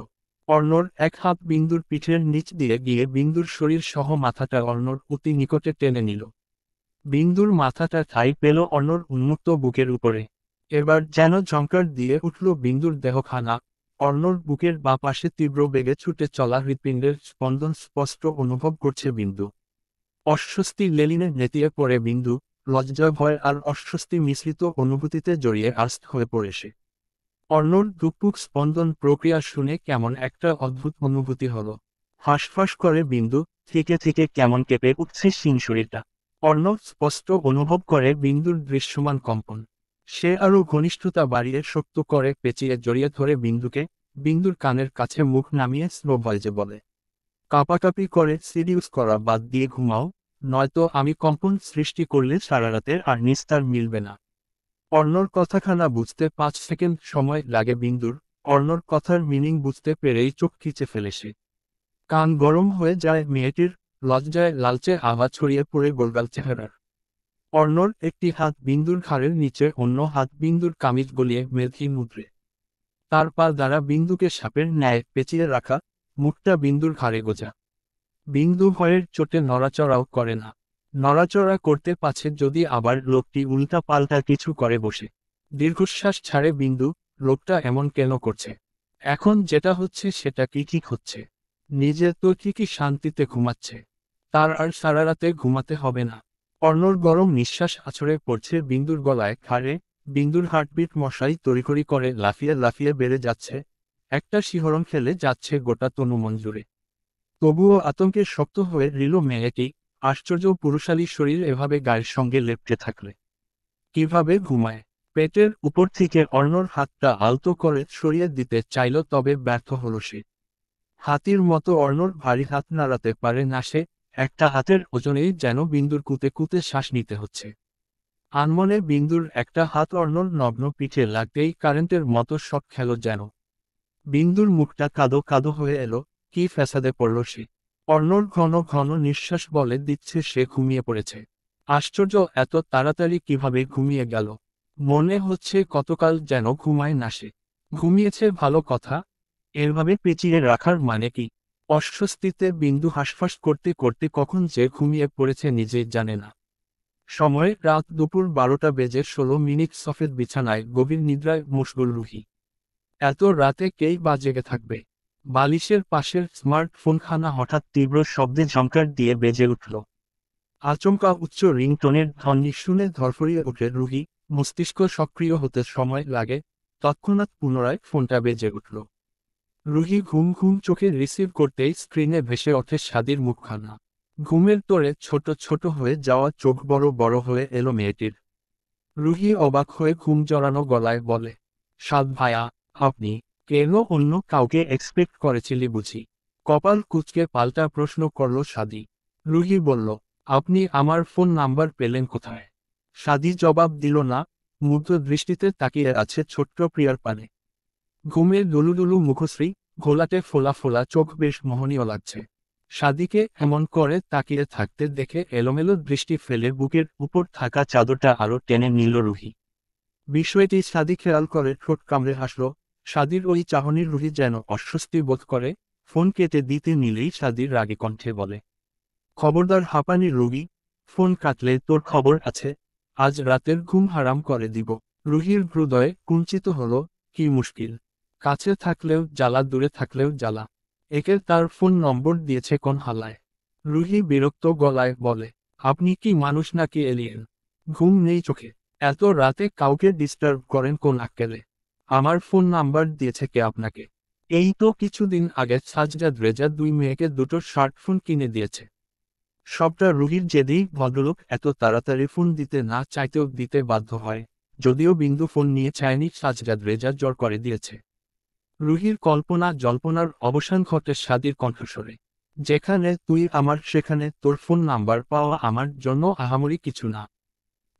অর্ণর এক হাত বিন্দুর পিঠের নিচ দিয়ে গিয়ে বিন্দুর শরীর সহ মাথাটা অর্ণর অতি নিকটে টেনে নিল। বিন্দুর মাথাটা ঠাঁই পেল অর্ণর উন্মুক্ত বুকের উপরে। এবার যেন ঝংকার দিয়ে উঠল বিন্দুর দেহখানা। অর্ণর বুকের বাঁ পাশে তীব্র বেগে ছুটে চলা হৃৎপিণ্ডের স্পন্দন স্পষ্ট অনুভব করছে বিন্দু। অস্বস্তি লেলিনে নেতিয়ে পড়ে বিন্দু, লজ্জা ভয় আর অস্বস্তি মিশ্রিত অনুভূতিতে জড়িয়ে আস্ত হয়ে পড়ে সে। অর্ণর দুপুক স্পন্দন প্রক্রিয়া শুনে কেমন একটা অদ্ভুত অনুভূতি হলো। হাঁসফাঁস করে বিন্দু, থেকে থেকে কেমন কেঁপে উঠছে শরীরটা। অর্ণব স্পষ্ট অনুভব করে বিন্দুর দৃশ্যমান কম্পন। সে আরো ঘনিষ্ঠতা বাড়িয়ে শক্ত করে পেঁচিয়ে জড়িয়ে ধরে বিন্দুকে, বিন্দুর কানের কাছে মুখ নামিয়ে স্লো ভয়েসে বলে, কাঁপাকাঁপি করে সিরিয়াস করা বাদ দিয়ে ঘুমাও, নয়তো আমি কম্পন সৃষ্টি করলে সারা রাতের আর নিস্তার মিলবে না। অর্ণর কথাখানা বুঝতে 5 সেকেন্ড সময় লাগে বিন্দুর। অর্ণর কথার মিনিং বুঝতে পেরেই চোখ খিচে ফেলে সে। কান গরম হয়ে যায় মেয়েটির, লজ্জায় লালচে আভা ছড়িয়ে পড়ে গোলগাল চেহারার। অর্ণর একটি হাত বিন্দুর ঘাড়ের নিচে, অন্য হাত বিন্দুর কামিজ গলিয়ে মেধি মুদ্রে। তার পা দ্বারা বিন্দুকে সাপের ন্যায় পেঁচিয়ে রাখা, মুখটা বিন্দুর ঘাড়ে গোজা। বিন্দু ভয়ের চোটে নড়াচড়াও করে না। নড়াচড়া করতে পাছে যদি আবার লোকটি উল্টা পাল্টা কিছু করে বসে। দীর্ঘশ্বাস ছাড়ে বিন্দু, লোকটা এমন কেন করছে? এখন যেটা হচ্ছে সেটা কি ঠিক হচ্ছে? নিজে তো ঠিকই শান্তিতে ঘুমাচ্ছে, তার আর সারা রাতে ঘুমাতে হবে না। অর্ণর গরম নিঃশ্বাস আছড়ে পড়ছে বিন্দুর গলায় ঘাড়ে। বিন্দুর হার্টবিট মশাই তড়িঘড়ি করে লাফিয়ে লাফিয়ে বেড়ে যাচ্ছে। একটা শিহরণ খেলে যাচ্ছে গোটা তনু মন জুড়ে। তবুও আতঙ্কে শক্ত হয়ে রইল মেয়েটি। আশ্চর্য পুরুষালী শরীর এভাবে গায়ের সঙ্গে লেপ্টে থাকলে কিভাবে ঘুমায়? পেটের উপর থেকে অর্ণর হাতটা আলতো করে সরিয়ে দিতে চাইল, তবে ব্যর্থ হল সে। হাতির মতো অর্ণর ভারী হাত নাড়াতে পারে না সে। একটা হাতের ওজনেই যেন বিন্দুর কুতে কুতে শ্বাস নিতে হচ্ছে। আনমনে বিন্দুর একটা হাত অর্ণর নগ্ন পিঠে লাগতেই কারেন্টের মতো শক খেল যেন। বিন্দুর মুখটা কাদো কাদো হয়ে এলো। কি ফ্যাসাদে পড়ল সে। অর্ণর ঘন ঘন নিঃশ্বাস বলে দিচ্ছে সে ঘুমিয়ে পড়েছে। আশ্চর্য, এত তাড়াতাড়ি কিভাবে ঘুমিয়ে গেল। মনে হচ্ছে কতকাল যেন ঘুমায় না সে। ঘুমিয়েছে ভালো কথা, এভাবে পেঁচিয়ে রাখার মানে কি? অস্বস্তিতে বিন্দু হাঁসফাঁস করতে করতে কখন যে ঘুমিয়ে পড়েছে নিজেই জানে না। সময় রাত দুপুর 12টা বেজে 16 মিনিট। সফেদ বিছানায় গভীর নিদ্রায় মশগুল রুহি। এত রাতে কেই বা জেগে থাকবে? বালিশের পাশের স্মার্টফোনখানা হঠাৎ তীব্র শব্দে ঝংকার দিয়ে বেজে উঠল। আচমকা উচ্চ রিংটোনের ধ্বনি শুনে ধরফরিয়ে ওঠে রুহি। মস্তিষ্ক সক্রিয় হতে সময় লাগে। তৎক্ষণাৎ পুনরায় ফোনটা বেজে উঠল। রুহি ঘুম ঘুম চোখে রিসিভ করতেই স্ক্রিনে ভেসে ওঠে সাদির মুখখানা। ঘুমের তোড়ে ছোট ছোট হয়ে যাওয়া চোখ বড় বড় হয়ে এলো মেয়েটির। রুহি অবাক হয়ে ঘুম জড়ানো গলায় বলে, সাদ ভাইয়া, আপনি? কেন অন্য কাউকে এক্সপেক্ট করেছিলি বুঝি? কপাল কুঁচকে পাল্টা প্রশ্ন করল সাদি। রুহি বলল, আপনি আমার ফোন নাম্বার পেলেন কোথায়? সাদি জবাব দিল না, মুগ্ধ দৃষ্টিতে তাকিয়ে আছে ছোট্ট প্রিয়ার পানে। ঘুমে দুলুদুলু মুখশ্রী, ঘোলাটে ফোলা ফোলা চোখ বেশ মোহনীয় লাগছে। সাদিকে এমন করে তাকিয়ে থাকতে দেখে এলোমেলো দৃষ্টি ফেলে বুকের উপর থাকা চাদরটা আরো টেনে নিল রুহি। বিষয়টি সাদি খেয়াল করে ঠোঁট কামড়ে হাসল। সাদির ওই চাহনির রুহি যেন অস্বস্তি বোধ করে। ফোন কেটে দিতে নিলেই সাদির রাগে কণ্ঠে বলে, খবরদার হাঁপানি রুগী, ফোন কাটলে তোর খবর আছে, আজ রাতের ঘুম হারাম করে দিব। রুহির হৃদয়ে কুঞ্চিত হলো, কি মুশকিল! কাছে থাকলেও জ্বালা, দূরে থাকলেও জ্বালা। একে তার ফোন নম্বর দিয়েছে কোন হালায়? রুহি বিরক্ত গলায় বলে, আপনি কি মানুষ নাকি এলিয়েন? ঘুম নেই চোখে? এত রাতে কাউকে ডিস্টার্ব করেন কোন আক্কেলে? আমার ফোন নাম্বার দিয়েছে কে আপনাকে? এই তো কিছুদিন আগে সাজজাদ রেজা 2 মেয়েকে দুটো স্মার্টফোন কিনে দিয়েছে। সবটা রুহির জেদেই ভদ্রলোক এত তাড়াতাড়ি ফোন দিতে না চাইতেও দিতে বাধ্য হয়, যদিও বিন্দু ফোন নিয়ে চায়নি, সাজজাদ রেজা জোর করে দিয়েছে। রুহির কল্পনা জল্পনার অবসান ঘটে সাদির কণ্ঠস্বরে। যেখানে তুই আমার সেখানে তোর ফোন নাম্বার পাওয়া আমার জন্য আহামরি কিছু না।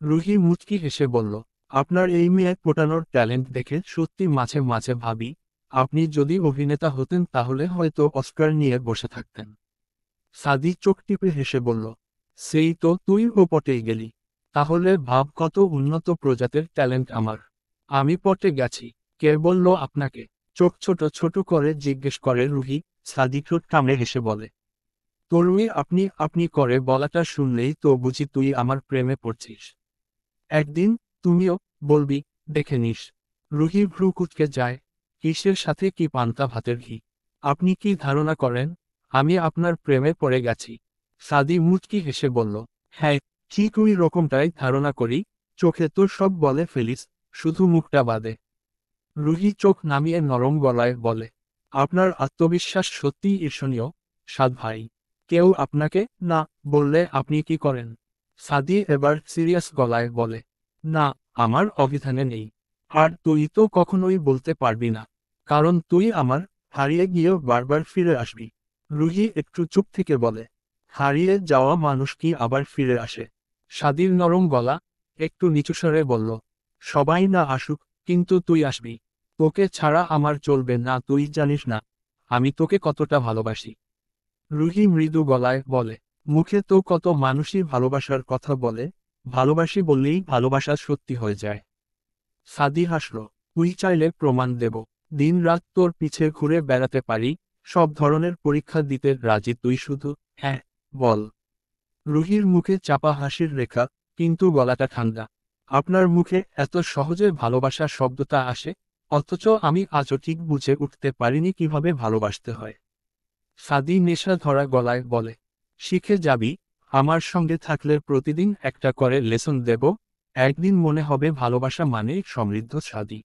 রুহি মুচকি হেসে বলল, আপনার এই মেয়ে পটানোর ট্যালেন্ট দেখে সত্যি মাঝে মাঝে ভাবি, আপনি যদি অভিনেতা হতেন তাহলে হয়তো অস্কার নিয়ে বসে থাকতেন। সাদি চোখ টিপে হেসে বলল, সেই তো তুই ও পটেই গেলি। তাহলে ভাব কত উন্নত প্রজাতির ট্যালেন্ট আমার। আমি পটে গেছি। কে বলল আপনাকে? চোখ ছোট ছোট করে জিজ্ঞেস করে রুহি। সাদি ঠোঁট কামড়ে হেসে বলে, তরুণী আপনি আপনি করে বলাটা শুনলেই তো বুঝি তুই আমার প্রেমে পড়ছিস। একদিন তুমিও বলবি, দেখে নিস। রুহি ভ্রু কুঁচকে যায়। কিসের সাথে কি পান্তা ভাতের ঘি? আপনি কি ধারণা করেন আমি আপনার প্রেমে পড়ে গেছি? সাদি মুচকি হেসে বলল, হ্যাঁ, ঠিক ওই রকমটাই ধারণা করি। চোখে তো সব বলে ফেলিস, শুধু মুখটা বাদে। রুহি চোখ নামিয়ে নরম গলায় বলে, আপনার আত্মবিশ্বাস সত্যিই ঈর্ষণীয়, সাদ ভাই। কেউ আপনাকে না বললে আপনি কি করেন? সাদি এবার সিরিয়াস গলায় বলে, না, আমার অভিধানে নেই। আর তুই তো কখনোই বলতে পারবি না, কারণ তুই আমার, হারিয়ে গিয়েও বারবার ফিরে আসবি। রুহি একটু চুপ থেকে বলে, হারিয়ে যাওয়া মানুষ কি আবার ফিরে আসে? সাদির নরম গলা একটু নিচু স্বরে বলল, সবাই না আসুক, কিন্তু তুই আসবি। তোকে ছাড়া আমার চলবে না, তুই জানিস না আমি তোকে কতটা ভালোবাসি। রুহি মৃদু গলায় বলে, মুখে তো কত মানুষই ভালোবাসার কথা বলে, ভালোবাসি বললেই ভালোবাসা সত্যি হয়ে যায়। সাদি হাসল, তুই চাইলে প্রমাণ দেব। দিন রাত তোর পিছে ঘুরে বেড়াতে পারি, সব ধরনের পরীক্ষা দিতে রাজি, তুই শুধু হ্যাঁ বল। রুহির মুখে চাপা হাসির রেখা, কিন্তু গলাটা ঠান্ডা। আপনার মুখে এত সহজে ভালোবাসা শব্দটা আসে, অথচ আমি আজও ঠিক বুঝে উঠতে পারিনি কিভাবে ভালোবাসতে হয়। সাদি নেশা ধরা গলায় বলে, শিখে যাবি। আমার সঙ্গে থাকলে প্রতিদিন একটা করে লেসন দেব। একদিন মনে হবে ভালোবাসা মানে সমৃদ্ধ সাদি।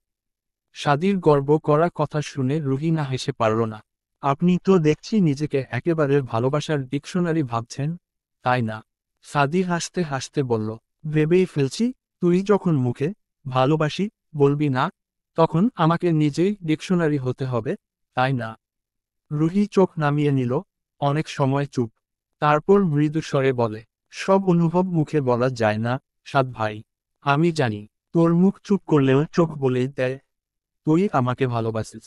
সাদির গর্ব করা কথা শুনে রুহি না হেসে পারল না। আপনি তো দেখছি নিজেকে একেবারে ভালোবাসার ডিকশনারি ভাবছেন, তাই না? সাদি হাসতে হাসতে বলল, ভেবেই ফেলছি। তুই যখন মুখে ভালোবাসি বলবি না, তখন আমাকে নিজেই ডিকশনারি হতে হবে, তাই না? রুহি চোখ নামিয়ে নিল, অনেক সময় চুপ। তারপর মৃদু স্বরে বলে, সব অনুভব মুখে বলা যায় না, সাদ ভাই। আমি জানি, তোর মুখ চুপ করলেও চোখ বলেই দেয় তুই আমাকে ভালোবাসিস।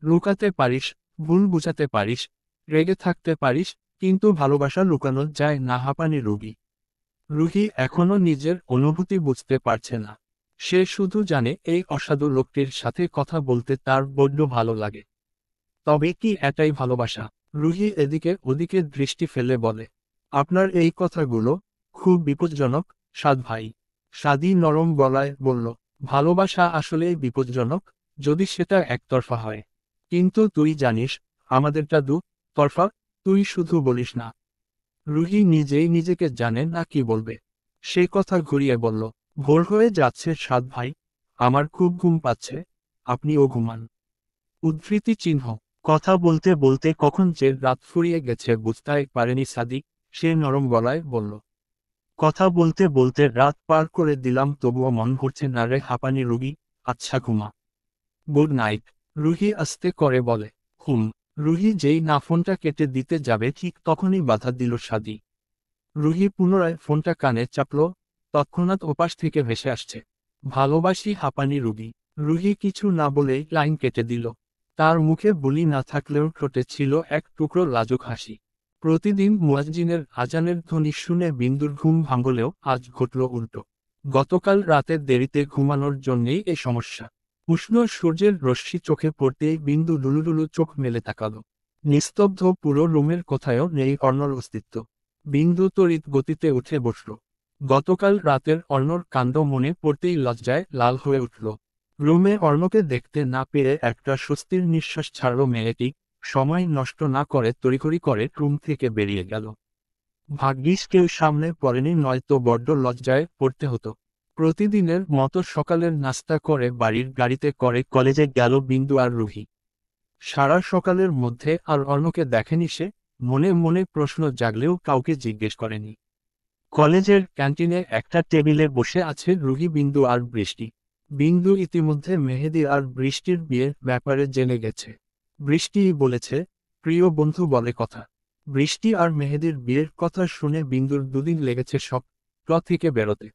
লুকাতে পারিস, ভুল বুঝাতে পারিস, রেগে থাকতে পারিস, কিন্তু ভালোবাসা লুকানো যায় না। হাঁপানি রুগী। রুহি এখনো নিজের অনুভূতি বুঝতে পারছে না। সে শুধু জানে এই অসাধু লোকটির সাথে কথা বলতে তার বড্ড ভালো লাগে। তবে কি এটাই ভালোবাসা? রুহি এদিকে ওদিকে দৃষ্টি ফেলে বলে, আপনার এই কথাগুলো খুব বিপজ্জনক, সাদ ভাই। সাদি নরম গলায় বলল, ভালোবাসা আসলেই বিপজ্জনক, যদি সেটা একতরফা হয়। কিন্তু তুই জানিস, আমাদেরটা তরফা। তুই শুধু বলিস না। রুহি নিজেই নিজেকে জানে না কি বলবে। সে কথা ঘুরিয়ে বলল, ভোর হয়ে যাচ্ছে সাদ ভাই, আমার খুব ঘুম পাচ্ছে, আপনিও ঘুমান। উদ্ধৃতি চিহ্ন। কথা বলতে বলতে কখন যে রাত ফুরিয়ে গেছে বুঝতেই পারেনি সাদিক। সে নরম গলায় বলল, কথা বলতে বলতে রাত পার করে দিলাম, তবুও মন ভরছে না রে হাঁপানি রুগী। আচ্ছা ঘুমা। Good night. রুহি আস্তে করে বলে, হুম। রুহি যেই না ফোনটা কেটে দিতে যাবে ঠিক তখনই বাধা দিল সাদি। রুহি পুনরায় ফোনটা কানে চাপল। তৎক্ষণাৎ ওপাশ থেকে ভেসে আসছে, ভালোবাসি হাঁপানি রুগী। রুহি কিছু না বলেই লাইন কেটে দিল। তার মুখে বুলি না থাকলেও ঠোঁটে ছিল এক টুকরো লাজুক হাসি। প্রতিদিন মুয়াজ্জিনের আজানের ধ্বনি শুনে বিন্দুর ঘুম ভাঙলেও আজ ঘটল উল্টো। গতকাল রাতে দেরিতে ঘুমানোর জন্যেই এ সমস্যা। উষ্ণ সূর্যের রশ্মি চোখে পড়তেই বিন্দু লুলুলুলু চোখ মেলে তাকাল। নিস্তব্ধ পুরো রুমের কোথায়ও নেই অর্ণর অস্তিত্ব। বিন্দু তড়িৎ গতিতে উঠে বসল। গতকাল রাতের অর্ণর কাণ্ড মনে পড়তেই লজ্জায় লাল হয়ে উঠল। রুমে অর্ণকে দেখতে না পেরে একটা স্বস্তির নিঃশ্বাস ছাড়ল মেয়েটি। সময় নষ্ট না করে তড়িঘড়ি করে রুম থেকে বেরিয়ে গেল। ভাগ্যিস কেউ সামনে পড়েনি, নয়তো বড্ড লজ্জায় পড়তে হতো। প্রতিদিনের মতো সকালের নাস্তা করে বাড়ির গাড়িতে করে কলেজে গেল বিন্দু আর রুহি। সারা সকালের মধ্যে আর অর্ণকে দেখেনি সে। মনে মনে প্রশ্ন জাগলেও কাউকে জিজ্ঞেস করেনি। কলেজের ক্যান্টিনে একটা টেবিলে বসে আছে রুহি, বিন্দু আর বৃষ্টি। বিন্দু ইতিমধ্যে মেহেদী আর বৃষ্টির বিয়ের ব্যাপারে জেনে গেছে। বৃষ্টিই বলেছে, প্রিয় বন্ধু বলে কথা। বৃষ্টি আর মেহেদীর বিয়ের কথা শুনে বিন্দুর দুদিন লেগেছে সব থেকে বেরোতে।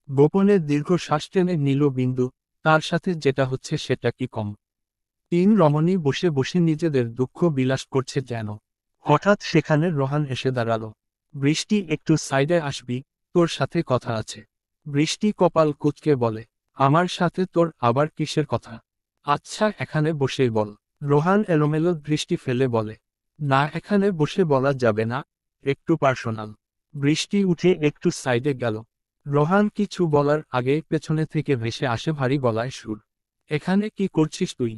গোপনে দীর্ঘ শ্বাস টেনে নিল বিন্দু। তার সাথে যেটা হচ্ছে সেটা কি কম? তিন রমণী বসে বসে নিজেদের দুঃখ বিলাস করছে যেন। হঠাৎ সেখানে রোহান এসে দাঁড়ালো। বৃষ্টি, একটু সাইডে আসবি, তোর সাথে কথা আছে। বৃষ্টি কপাল কুঁচকে বলে, আমার সাথে তোর আবার কিসের কথা? আচ্ছা, এখানে বসেই বল। রোহান এলোমেলো দৃষ্টি ফেলে বলে, না, এখানে বসে বলা যাবে না, একটু পার্সোনাল। বৃষ্টি উঠে একটু সাইডে গেল। রোহান কিছু বলার আগে পেছনে থেকে ভেসে আসে ভারী গলায় সুর, এখানে কি করছিস তুই?